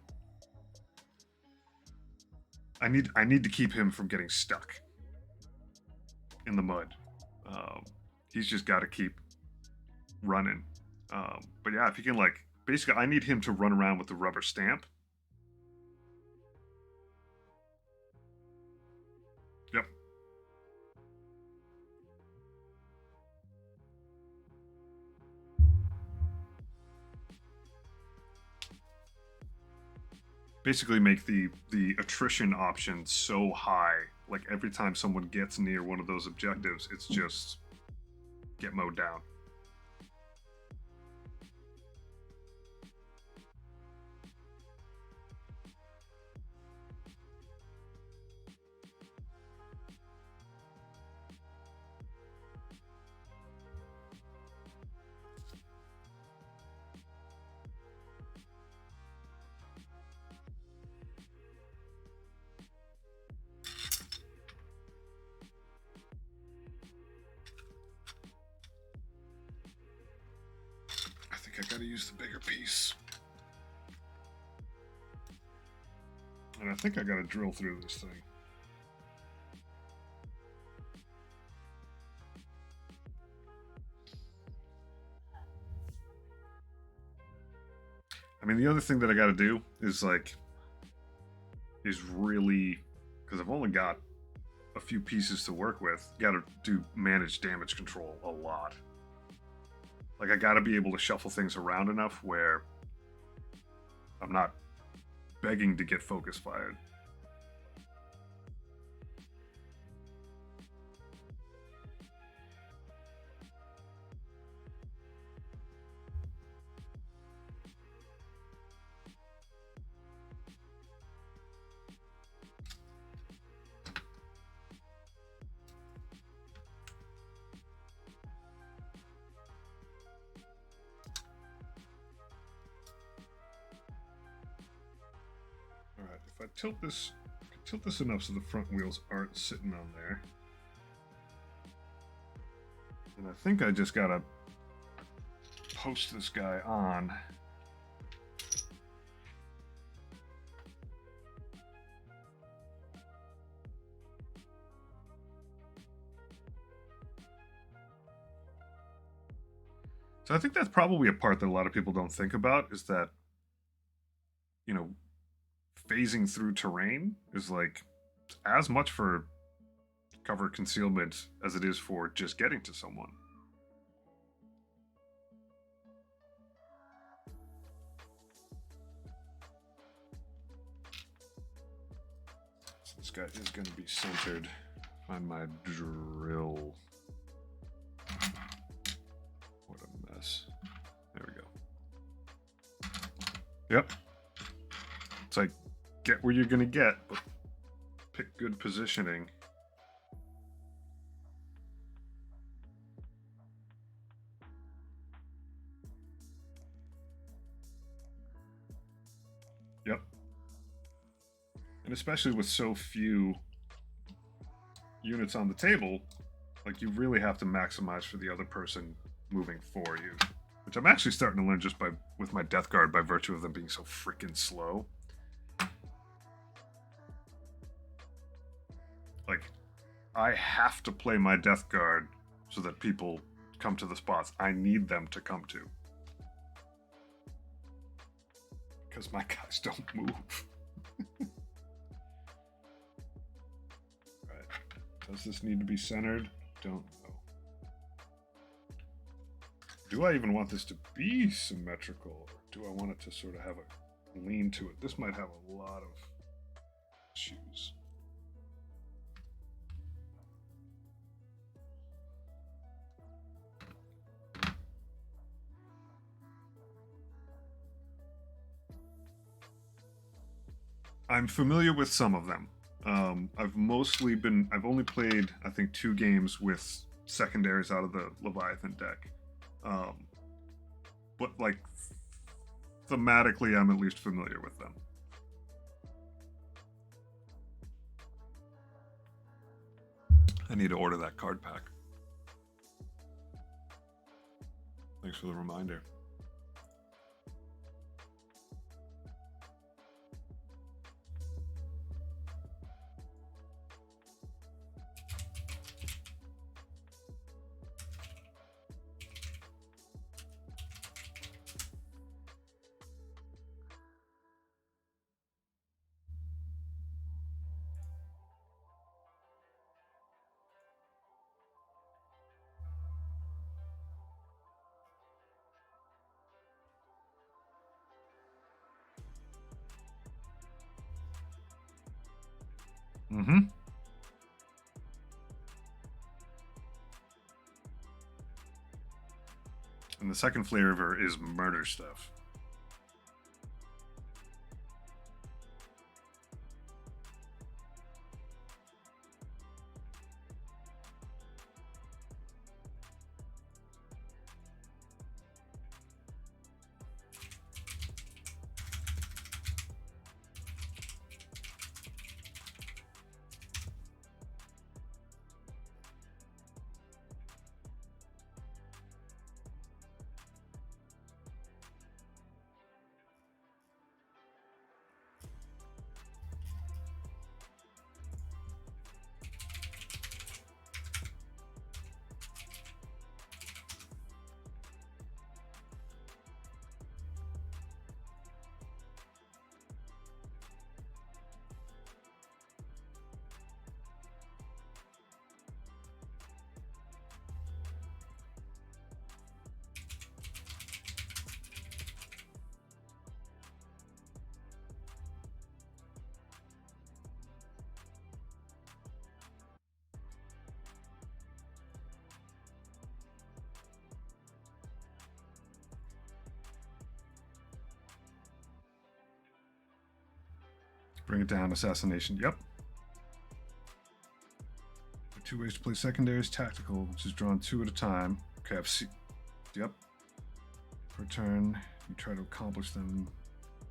I need to keep him from getting stuck in the mud. He's just got to keep running. But yeah, if he can like, basically, I need him to run around with the rubber stamp. Yep. Basically make the attrition option so high, like every time someone gets near one of those objectives, it's just get mowed down. I gotta use the bigger piece. And I think I gotta drill through this thing. I mean, the other thing that I gotta do is really, because I've only got a few pieces to work with, gotta do manage damage control a lot. Like, I gotta be able to shuffle things around enough where I'm not begging to get focus fired. Alright, if I tilt this enough so the front wheels aren't sitting on there. And I think I just gotta post this guy on. So I think that's probably a part that a lot of people don't think about, is that, you know, phasing through terrain is like as much for cover concealment as it is for just getting to someone. So this guy is going to be centered. Find my drill. What a mess. There we go. Yep. It's like, get where you're going to get, but pick good positioning. Yep. And especially with so few units on the table, like, you really have to maximize for the other person moving for you, which I'm actually starting to learn just with my Death Guard by virtue of them being so freaking slow. Like, I have to play my Death Guard so that people come to the spots I need them to come to. Because my guys don't move. Right. Does this need to be centered? Don't know. Do I even want this to be symmetrical? Or do I want it to sort of have a lean to it? This might have a lot of issues. I'm familiar with some of them. I've only played, I think, 2 games with secondaries out of the Leviathan deck. But, like, thematically, I'm at least familiar with them. I need to order that card pack. Thanks for the reminder. Mm-hmm. And the second flavor is murder stuff. Bring it down, assassination. Yep. 2 ways to play secondaries. Tactical, which is drawn 2 at a time. Okay, I've seen. Yep. Per turn, you try to accomplish them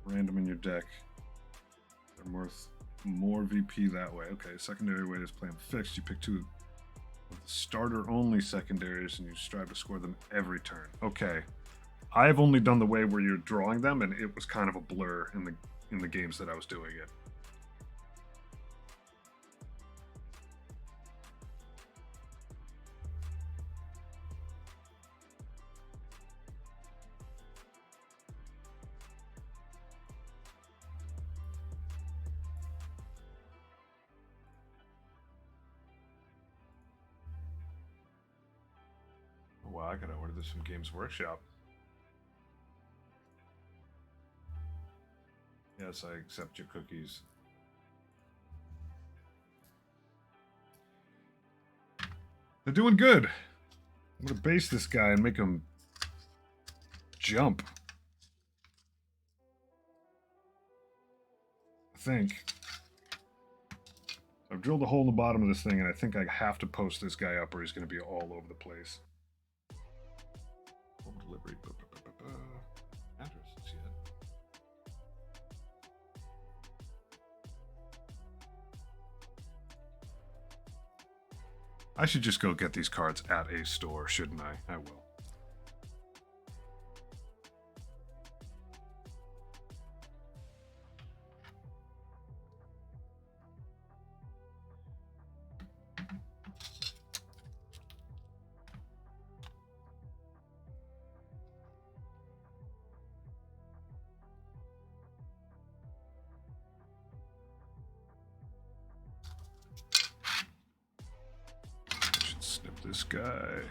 random in your deck. They're worth more VP that way. Okay, secondary way is play them fixed. You pick 2 of the starter only secondaries and you strive to score them every turn. Okay. I've only done the way where you're drawing them, and it was kind of a blur in the games that I was doing it. Oh, wow, I gotta order this from Games Workshop. Yes, I accept your cookies. They're doing good. I'm gonna base this guy and make him jump. I think. I've drilled a hole in the bottom of this thing, and I think I have to post this guy up or he's gonna be all over the place. Home delivery. Addresses yet. I should just go get these cards at a store, shouldn't I? I will. Snip this guy.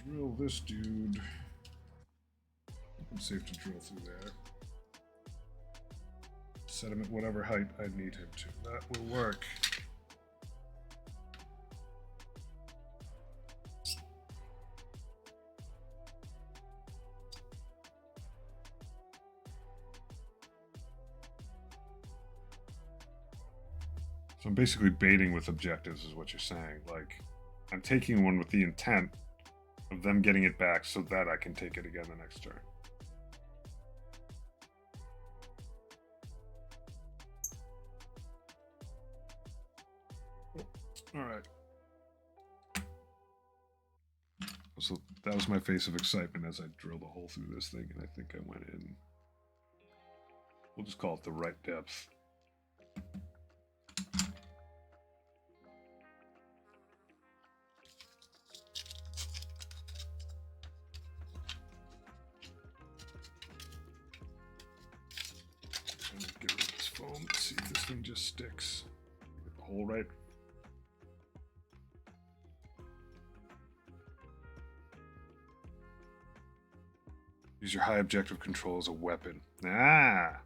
Drill this dude. It's safe to drill through there. Set him at whatever height I need him to. That will work. So I'm basically baiting with objectives is what you're saying. Like, I'm taking one with the intent of them getting it back so that I can take it again the next turn. All right. So that was my face of excitement as I drilled a hole through this thing, and I think I went in. We'll just call it the right depth. Get rid of this foam. Let's see if this thing just sticks. Get the hole right. Use your high objective control as a weapon. Ah!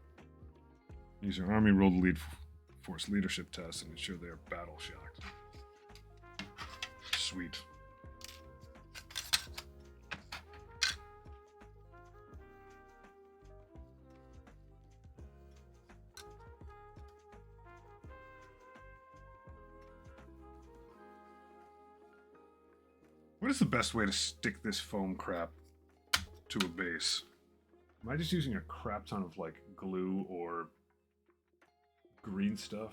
Use your army roll to lead force leadership tests and ensure they are battle shocked. Sweet. What is the best way to stick this foam crap to a base? Am I just using a crap ton of like glue or green stuff?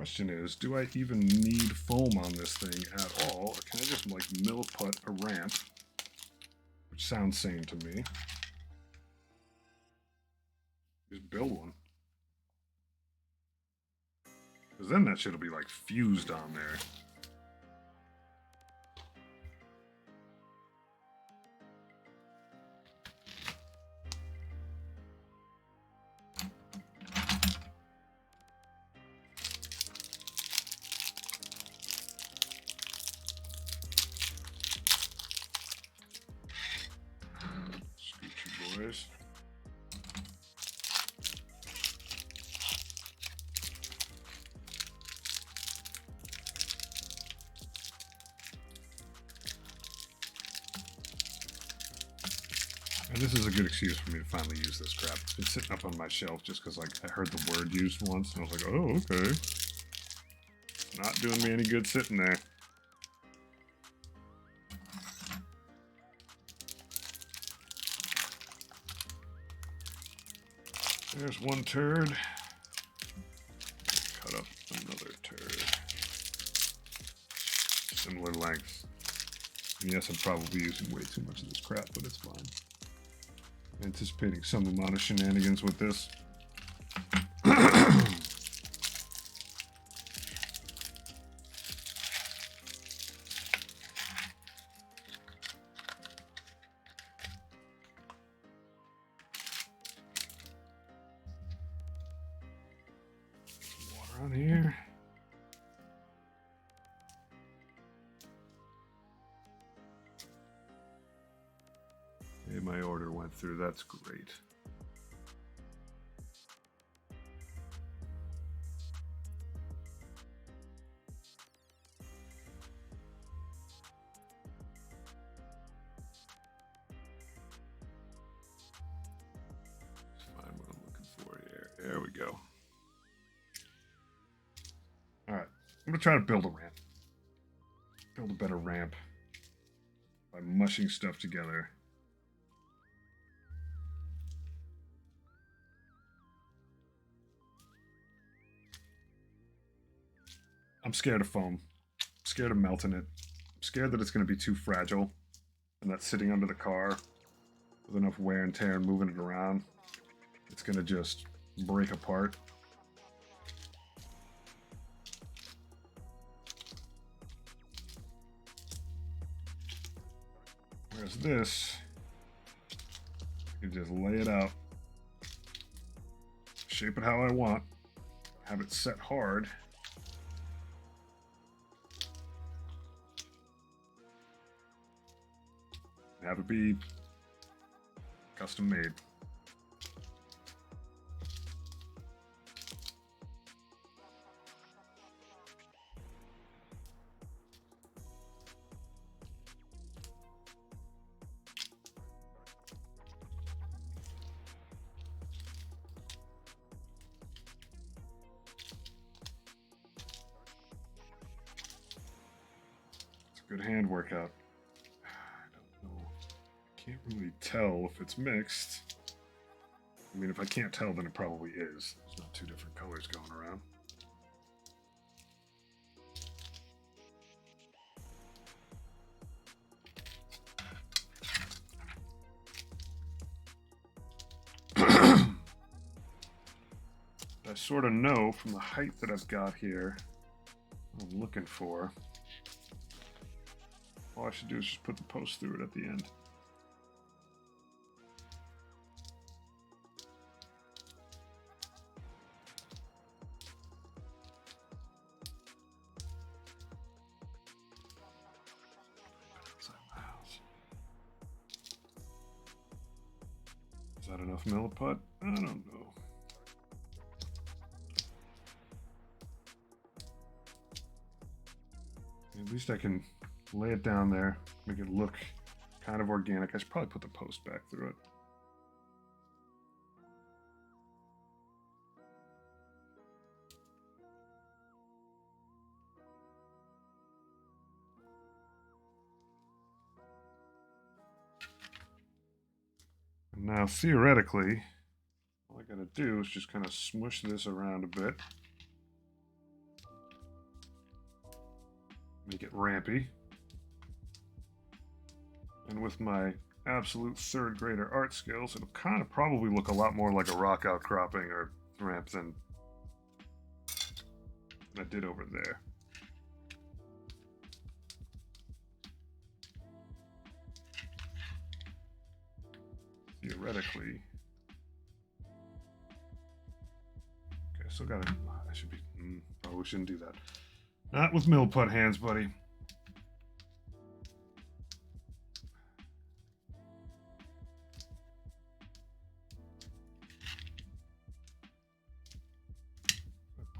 Question is, do I even need foam on this thing at all, or can I just like milliput a ramp, which sounds sane to me? Just build one. Because then that shit'll be like fused on there. Scoochie boys. And this is a good excuse for me to finally use this crap. It's been sitting up on my shelf just because like I heard the word used once and I was like, oh, okay. Not doing me any good sitting there. There's one turd. Cut up another turd. Similar lengths. And yes, I'm probably using way too much of this crap, but it's fine. Anticipating some amount of shenanigans with this. Water on here. Hey, my order went through. That's great. Let's find what I'm looking for here. There we go. All right. I'm going to try to build a ramp. Build a better ramp by mushing stuff together. I'm scared of foam. I'm scared of melting it. I'm scared that it's going to be too fragile and that sitting under the car with enough wear and tear and moving it around, it's going to just break apart. Whereas this, you just lay it out, shape it how I want, have it set hard. Have it be custom made. It's a good hand workout. Can't really tell if it's mixed. I mean, if I can't tell, then it probably is. There's not two different colors going around. I sort of know from the height that I've got here what I'm looking for. All I should do is just put the post through it at the end. Is that enough milliput? I don't know. At least I can lay it down there, make it look kind of organic. I should probably put the post back through it. And now, theoretically, all I gotta do is just kind of smush this around a bit. make it rampy. And with my absolute third grader art skills, it'll kind of probably look a lot more like a rock outcropping or ramp than I did over there. Theoretically. Okay, still got it. I should be. Probably shouldn't do that. Not with Millput hands, buddy.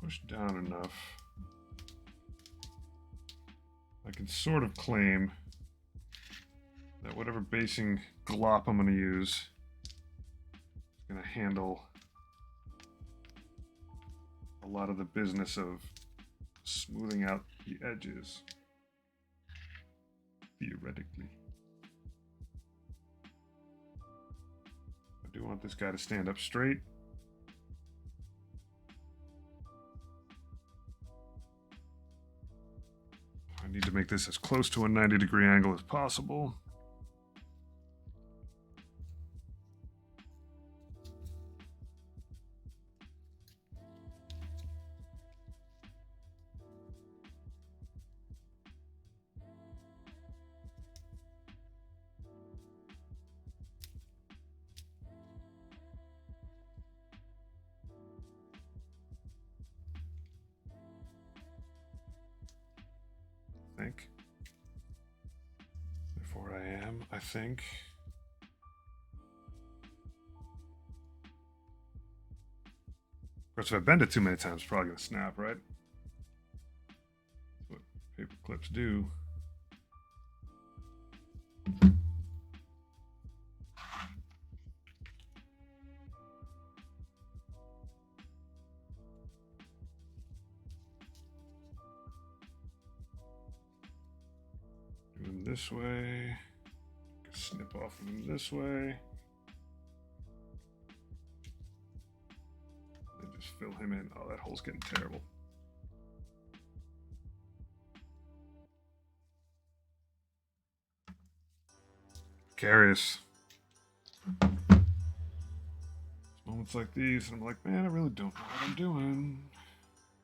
Push down enough, I can sort of claim that whatever basing glop I'm going to use is going to handle a lot of the business of smoothing out the edges, theoretically. I do want this guy to stand up straight. I need to make this as close to a 90-degree angle as possible. Therefore I think. Of course, if I bend it too many times, it's probably going to snap, right? That's what paper clips do. Do them this way. Snip off of them this way. And just fill him in. Oh, that hole's getting terrible. Precarious. Moments like these, and I'm like, man, I really don't know what I'm doing.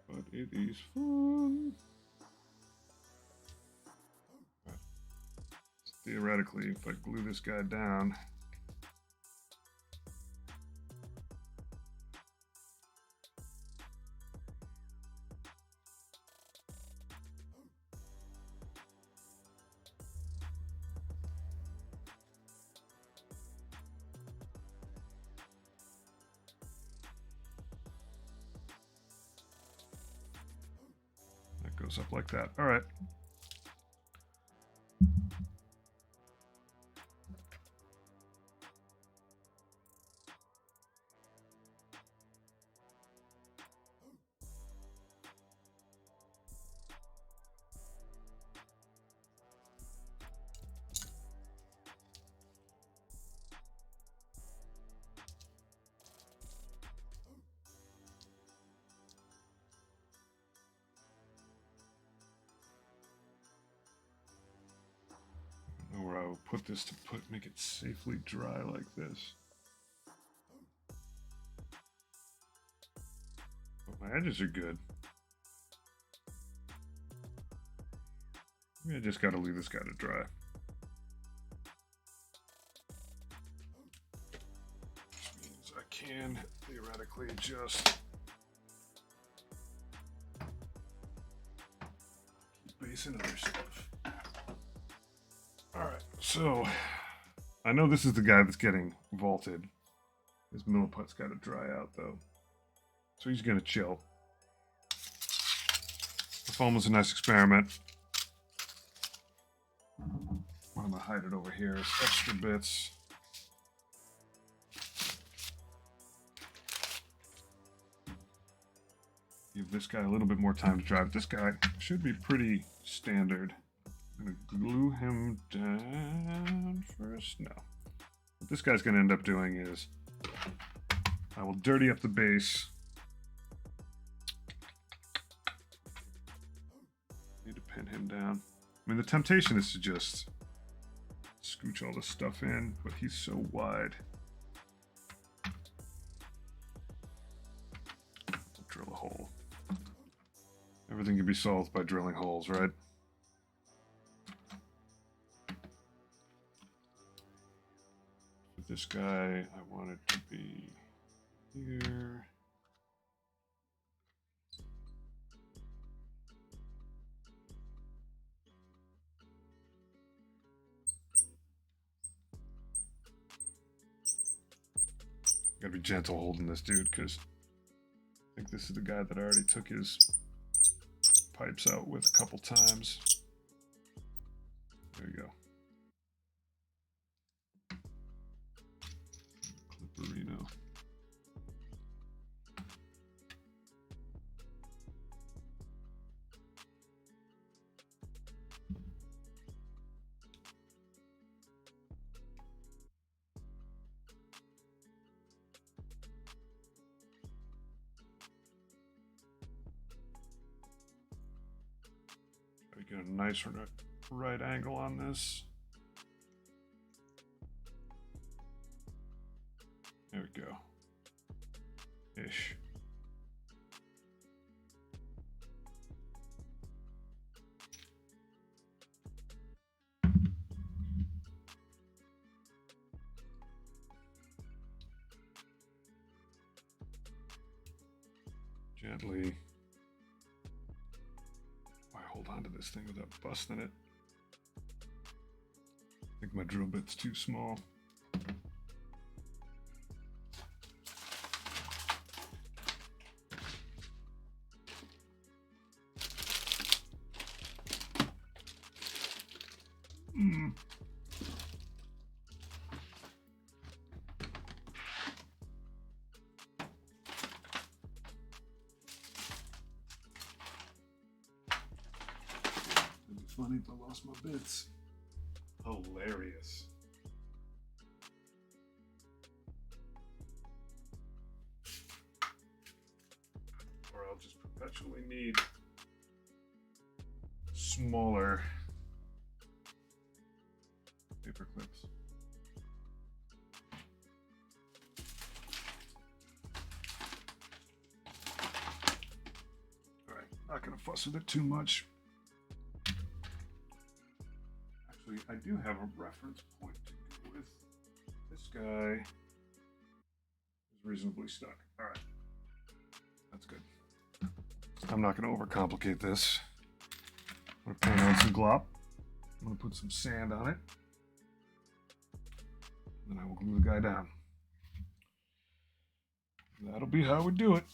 But it is fun. Theoretically, if I glue this guy down, that goes up like that. All right. Where I will put this to make it safely dry like this. But my edges are good. Maybe I just gotta leave this guy to dry. Which means I can theoretically just keep basing other stuff. Alright, so I know this is the guy that's getting vaulted. His Milliput's got to dry out though. So he's going to chill. The foam was a nice experiment. Why am I hide it over here? It's extra bits. Give this guy a little bit more time to dry. This guy should be pretty standard. I'm going to glue him down first. No. What this guy's going to end up doing is I will dirty up the base. Need to pin him down. I mean, the temptation is to just scooch all this stuff in, but he's so wide. Drill a hole. Everything can be solved by drilling holes, right? With this guy, I want it to be here. Gotta be gentle holding this dude, because I think this is the guy that I already took his pipes out with a couple times. There you go. Clipperino. Get a nice right angle on this. There we go. Ish. Gently. Hold on to this thing without busting it. I think my drill bit's too small. Funny if I lost my bits. Hilarious. Or I'll just perpetually need smaller paper clips. Alright, not gonna fuss with it too much. I do have a reference point to go with. This guy is reasonably stuck. All right, that's good. I'm not going to overcomplicate this. I'm going to put on some glop. I'm going to put some sand on it. Then I will glue the guy down. That'll be how we do it.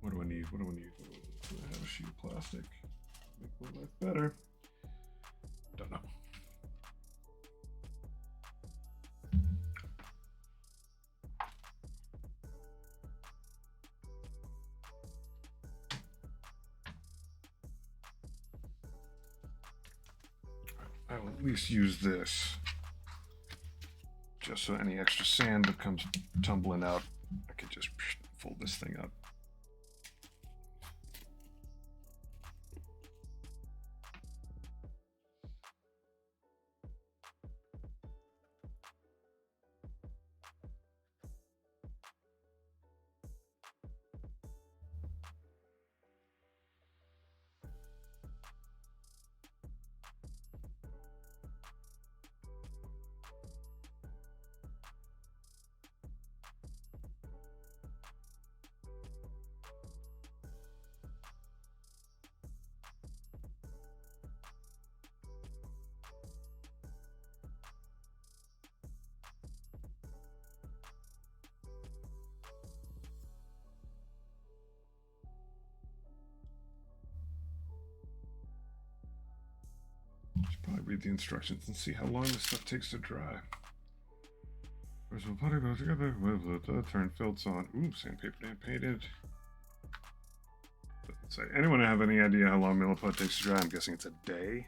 What do I need? What do I need? Do I have a sheet of plastic? Make my life better. Don't know. I will at least use this just so any extra sand that comes tumbling out, I can just fold this thing up. Should probably read the instructions and see how long this stuff takes to dry. First of all, putty together, turn filts on. Ooh, sandpaper damp painted. Doesn't say. Anyone have any idea how long Milliput takes to dry? I'm guessing it's a day.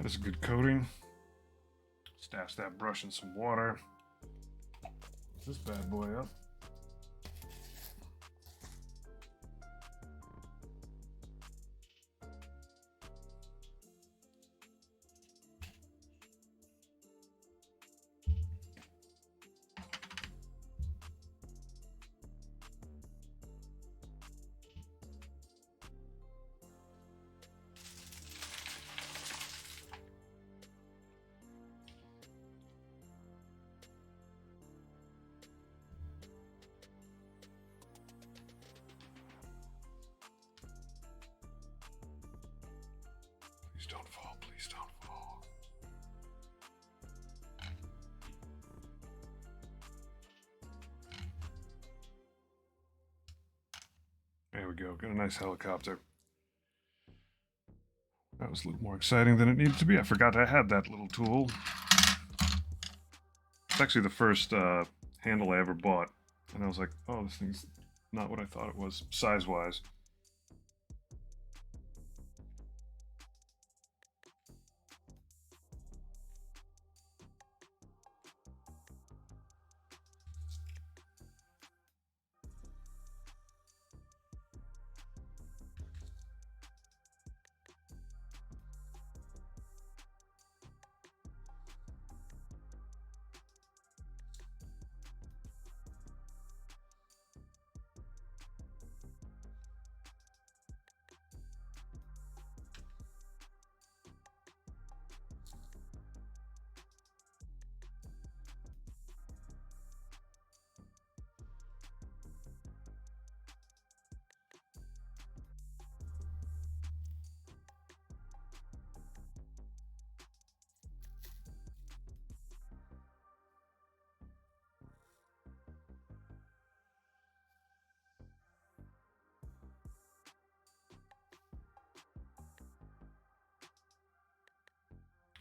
That is a good coating. Stash that brush in some water. Put this bad boy up. Please don't fall, please don't fall. There we go, got a nice helicopter. That was a little more exciting than it needed to be. I forgot I had that little tool. It's actually the first handle I ever bought. And I was like, oh, this thing's not what I thought it was, size-wise.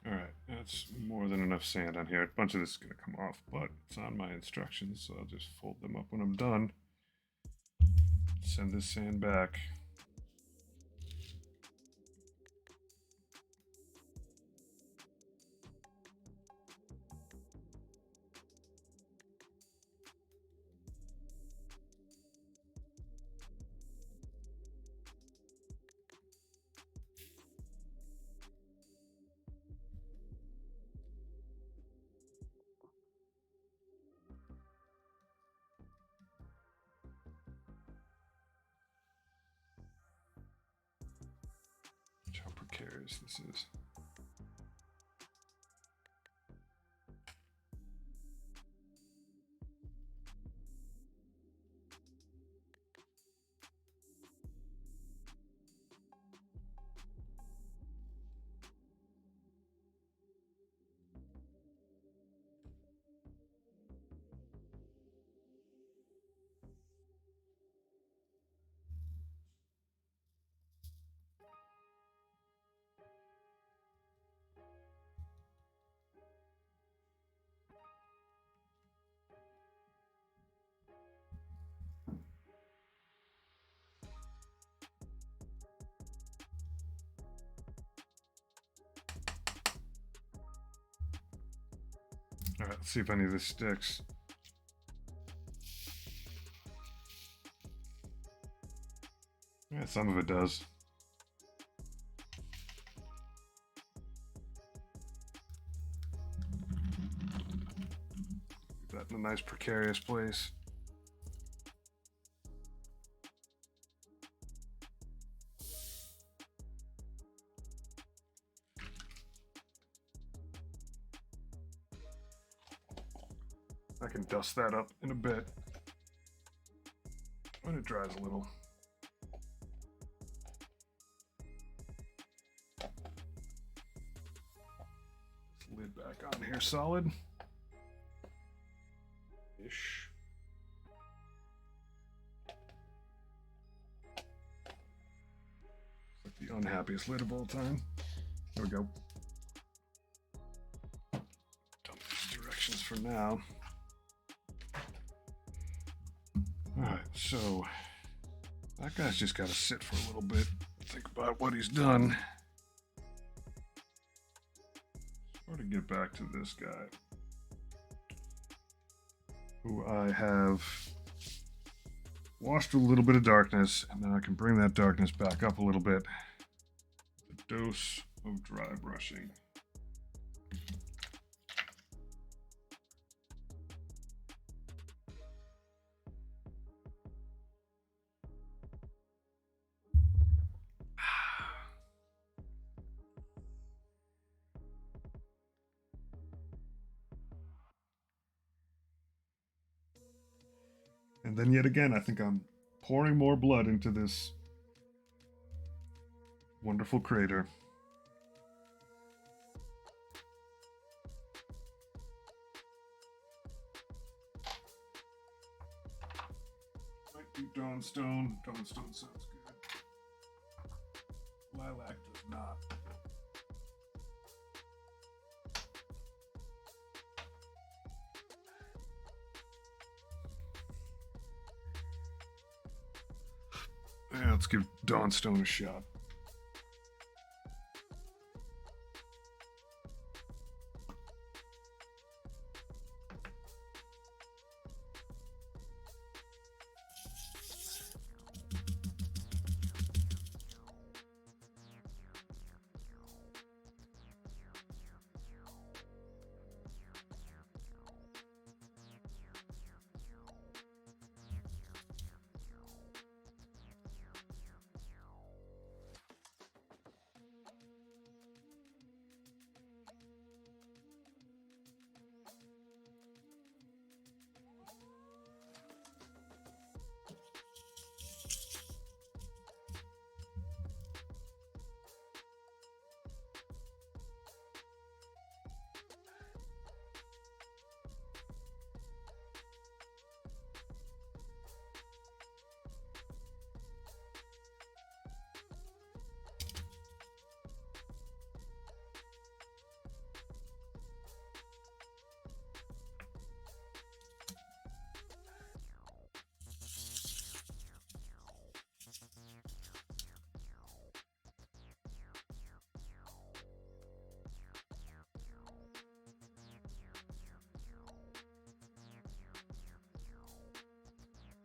Alright, that's more than enough sand on here. A bunch of this is going to come off, but it's on my instructions, so I'll just fold them up when I'm done. Send this sand back. How precarious this is. Alright, let's see if any of this sticks. Yeah, some of it does. Keep that in a nice precarious place. I can dust that up in a bit when it dries a little. Lid back on here solid. Ish. It's like the unhappiest lid of all time. There we go. Dump these directions for now. Alright, so that guy's just got to sit for a little bit, think about what he's done. get back to this guy, who I have washed a little bit of darkness, and now I can bring that darkness back up a little bit. A dose of dry brushing. And then yet again, I think I'm pouring more blood into this wonderful crater. Might do Dawnstone. Dawnstone sounds good. Lilac does not. Yeah, let's give Dawnstone a shot.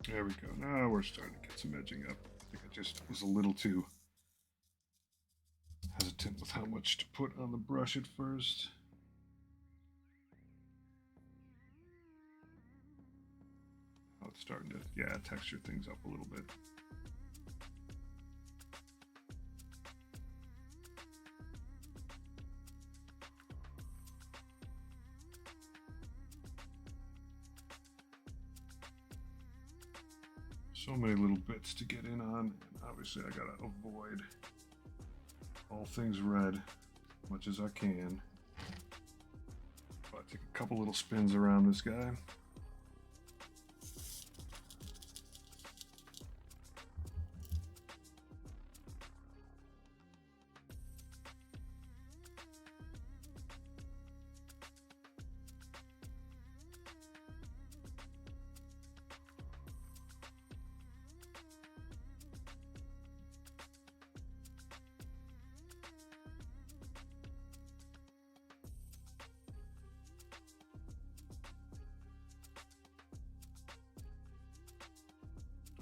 There we go. Now we're starting to get some edging up. I think I just was a little too hesitant with how much to put on the brush at first. Oh, it's starting to, yeah, texture things up a little bit. So many little bits to get in on, and obviously I gotta avoid all things red as much as I can. So I take a couple little spins around this guy.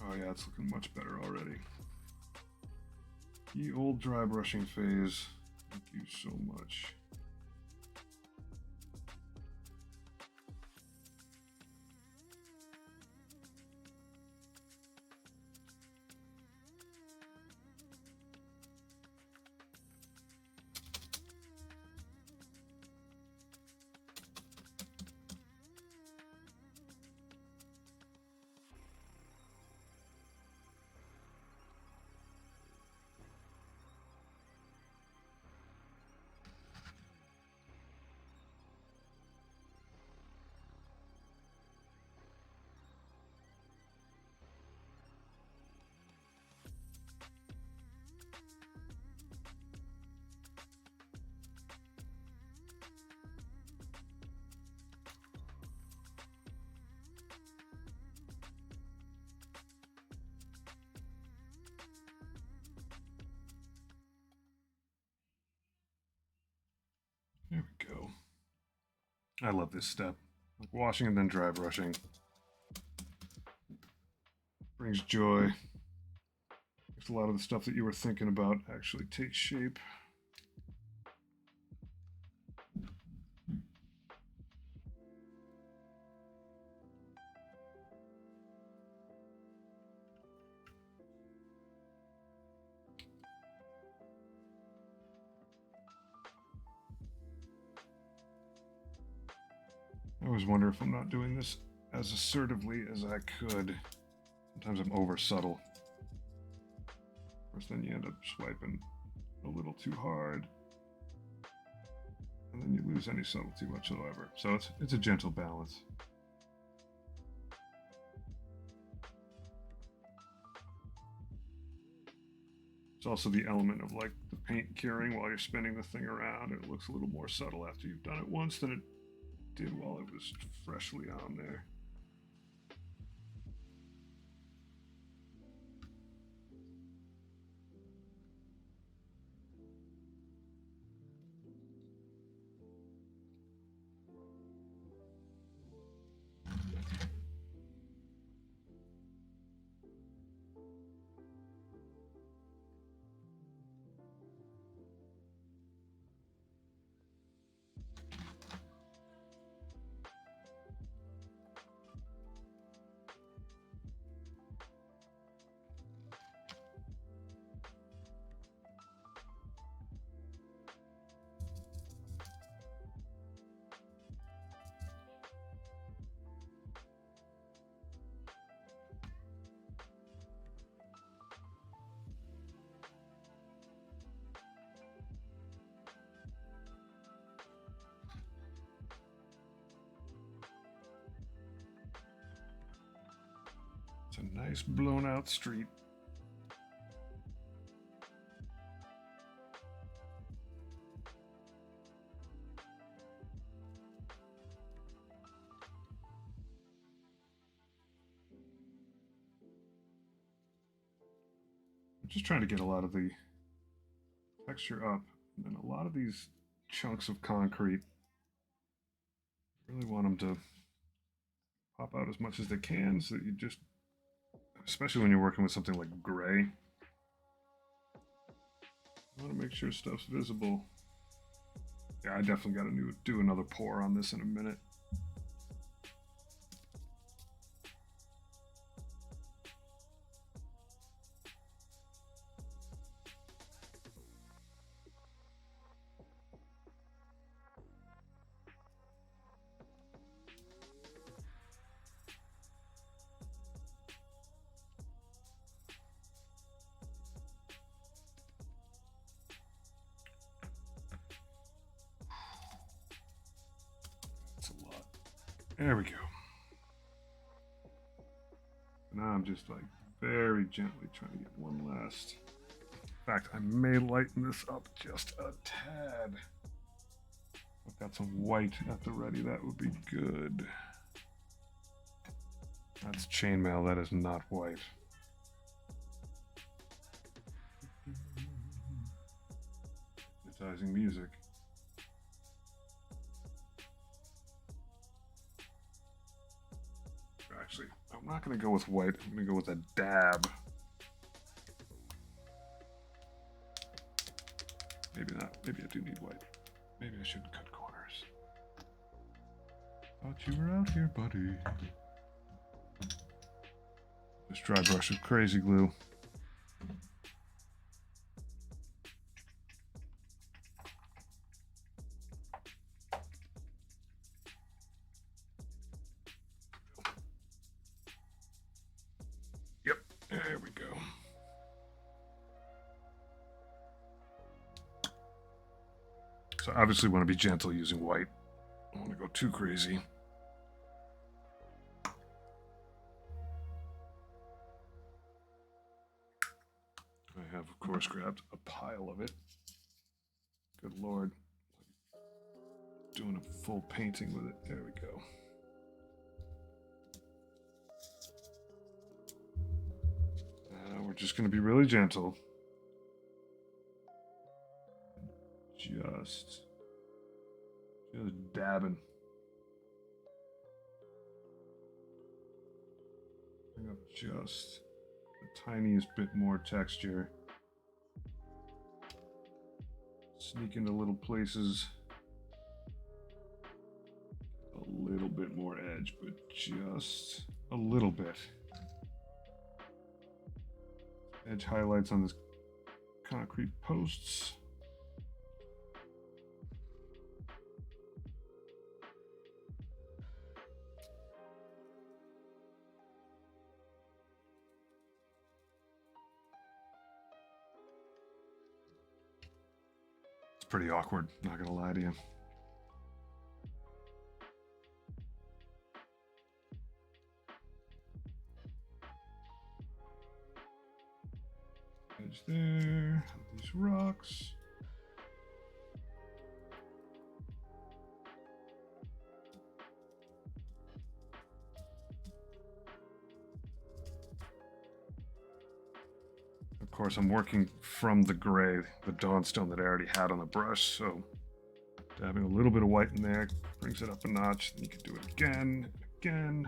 Oh yeah, it's looking much better already. The old dry brushing phase. Thank you so much. I love this step. Like washing and then dry brushing. Brings joy. Makes a lot of the stuff that you were thinking about actually take shape. I always wonder if I'm not doing this as assertively as I could. Sometimes I'm over subtle. Of course, then you end up swiping a little too hard. And then you lose any subtlety whatsoever. So it's a gentle balance. It's also the element of like the paint curing while you're spinning the thing around. It looks a little more subtle after you've done it once than it did while it was freshly on there. It's a nice blown out street. I'm just trying to get a lot of the texture up, and then a lot of these chunks of concrete, really want them to pop out as much as they can so that you just, especially when you're working with something like gray, I want to make sure stuff's visible. Yeah, I definitely got to do another pour on this in a minute. There we go. Now I'm just like very gently trying to get one last. In fact, I may lighten this up just a tad. I've got some white at the ready. That would be good. That's chainmail. That is not white. Hypnotizing music. Actually, I'm not going to go with white. I'm going to go with a dab. Maybe not. Maybe I do need white. Maybe I shouldn't cut corners. Thought you were out here, buddy. Just dry brush with crazy glue. Yep, there we go. So obviously want to be gentle using white. I don't want to go too crazy. I have, of course, grabbed a pile of it. Good Lord. Doing a full painting with it. There we go. Now we're just going to be really gentle. Just dabbing. Bring up just the tiniest bit more texture. Sneak into little places. A little bit more edge, but just a little bit. Edge highlights on this concrete posts. It's pretty awkward, not gonna lie to you. Edge there, these rocks. Of course, I'm working from the gray, the Dawnstone that I already had on the brush, so dabbing a little bit of white in there brings it up a notch. Then you can do it again, again.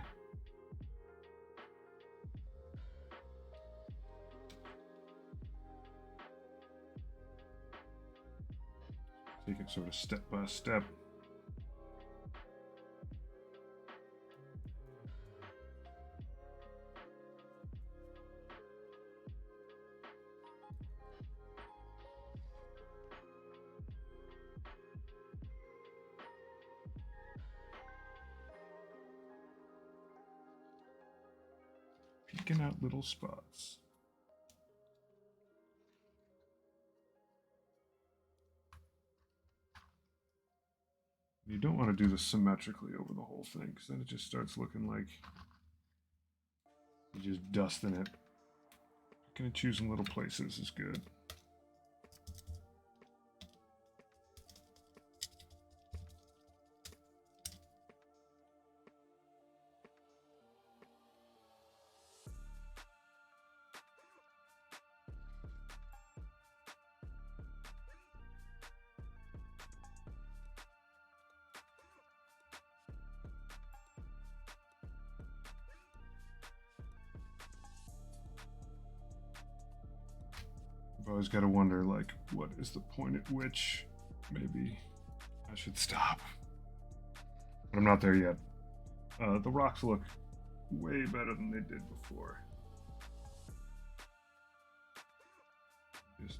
Take it sort of step by step. Peeking out little spots. You don't want to do this symmetrically over the whole thing, because then it just starts looking like you're just dusting it. Picking and choosing little places is good. I've always got to wonder, like, what is the point at which maybe I should stop? But I'm not there yet. The rocks look way better than they did before. Just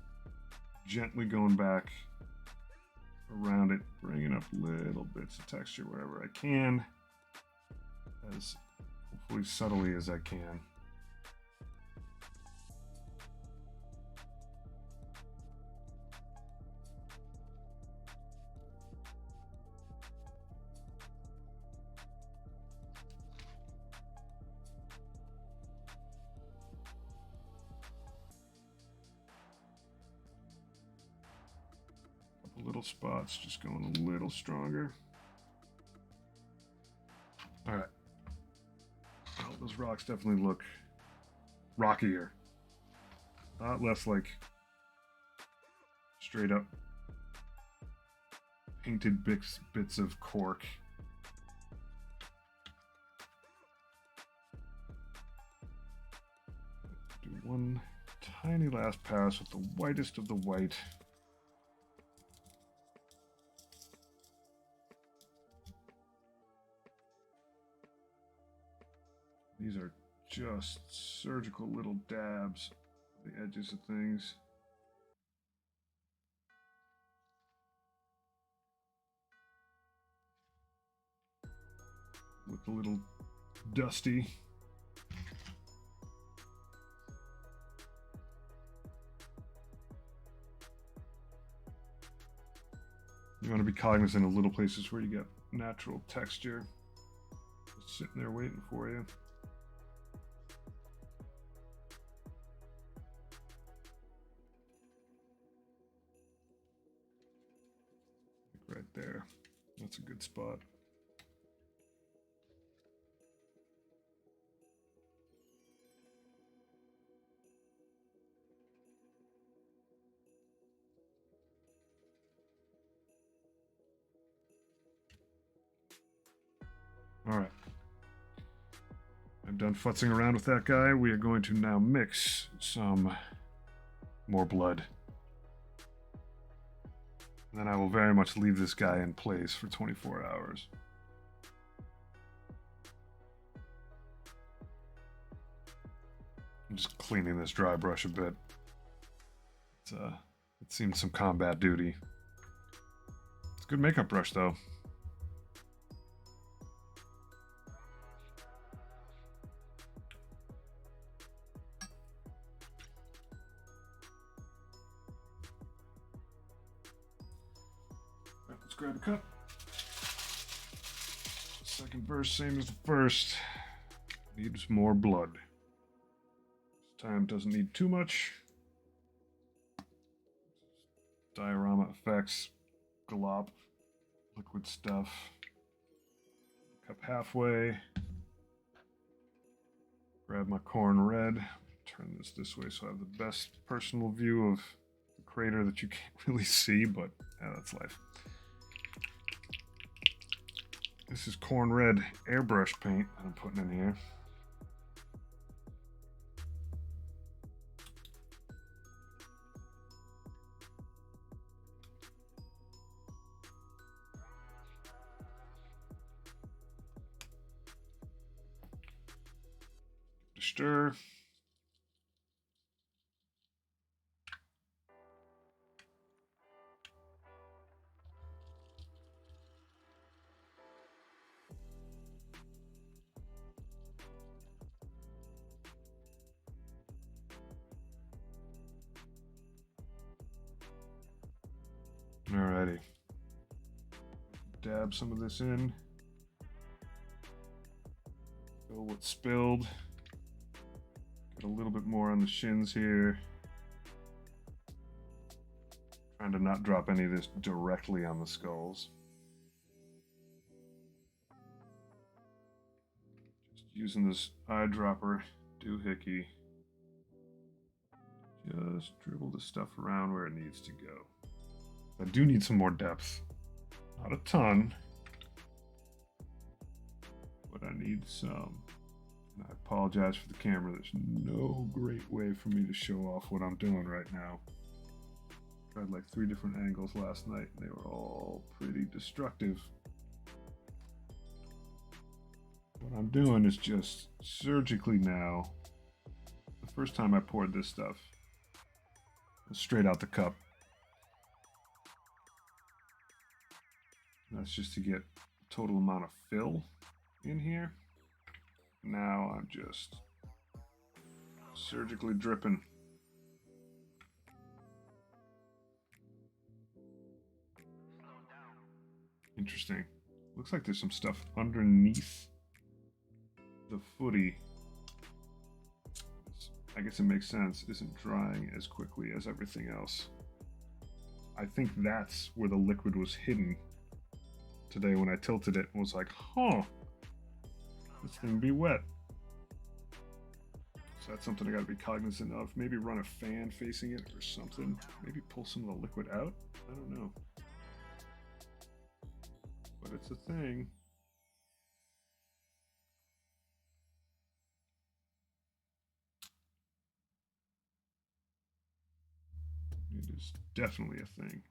gently going back around it, bringing up little bits of texture wherever I can, as hopefully subtly as I can. Little spots, just going a little stronger. All right. Well, those rocks definitely look rockier. A lot less like straight up painted bits of cork. Do one tiny last pass with the whitest of the white. These are just surgical little dabs on the edges of things. Look a little dusty. You want to be cognizant of little places where you get natural texture just sitting there waiting for you. Right there. That's a good spot. All right. I'm done futzing around with that guy. We are going to now mix some more blood. And then I will very much leave this guy in place for 24 hours. I'm just cleaning this dry brush a bit. It seems some combat duty. It's a good makeup brush, though. Let's grab a cup. Second verse, same as the first. Needs more blood. This time doesn't need too much. Diorama effects, glop, liquid stuff. Cup halfway. Grab my corn red. Turn this way so I have the best personal view of the crater that you can't really see, but yeah, that's life. This is corn red airbrush paint that I'm putting in here. Stir. Alrighty. Dab some of this in. Fill what's spilled. Get a little bit more on the shins here. Trying to not drop any of this directly on the skulls. Just using this eyedropper doohickey. Just dribble the stuff around where it needs to go. I do need some more depth. Not a ton, but I need some. And I apologize for the camera. There's no great way for me to show off what I'm doing right now. Tried like 3 different angles last night, and they were all pretty destructive. What I'm doing is just surgically now. The first time I poured this stuff, it was straight out the cup. That's just to get a total amount of fill in here. Now I'm just surgically dripping. Interesting. Looks like there's some stuff underneath the footy. I guess it makes sense. Isn't drying as quickly as everything else. I think that's where the liquid was hidden. Today when I tilted it, was like, huh, this thing be wet. So that's something I gotta be cognizant of. Maybe run a fan facing it or something. Maybe pull some of the liquid out. I don't know. But it's a thing. It is definitely a thing.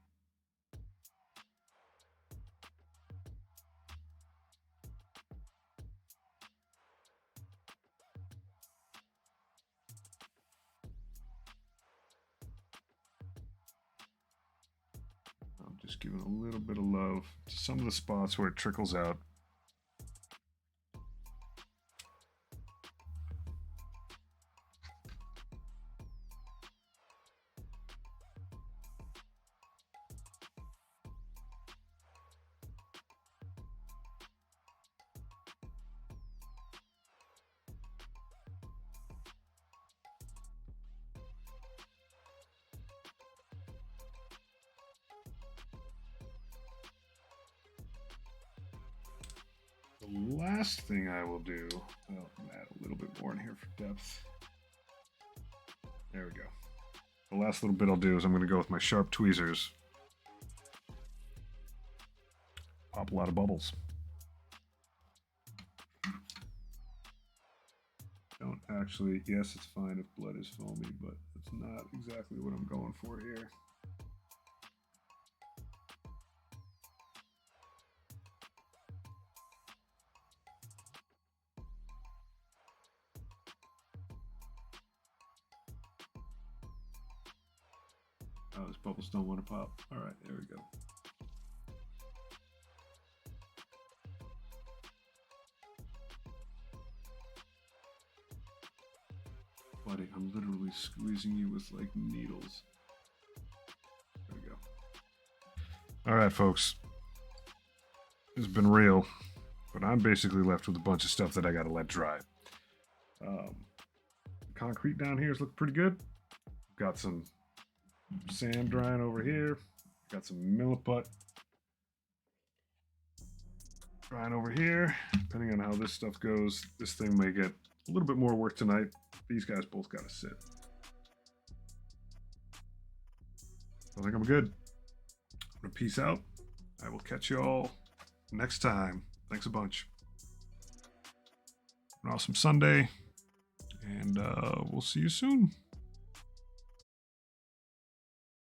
Just giving a little bit of love to some of the spots where it trickles out. The last thing I will do, I'll add a little bit more in here for depth. There we go. The last little bit I'll do is I'm going to go with my sharp tweezers. Pop a lot of bubbles. Don't actually, yes, it's fine if blood is foamy, but it's not exactly what I'm going for here. Oh, those bubbles don't want to pop. All right, there we go. Buddy, I'm literally squeezing you with like needles. There we go. All right, folks. It's been real, but I'm basically left with a bunch of stuff that I got to let dry. Concrete down here is looking pretty good. Got some sand drying over here. Got some milliput drying over here. Depending on how this stuff goes, this thing may get a little bit more work tonight. These guys both got to sit. I think I'm good. I'm gonna peace out. I will catch you all next time. Thanks a bunch. An awesome Sunday, and we'll see you soon.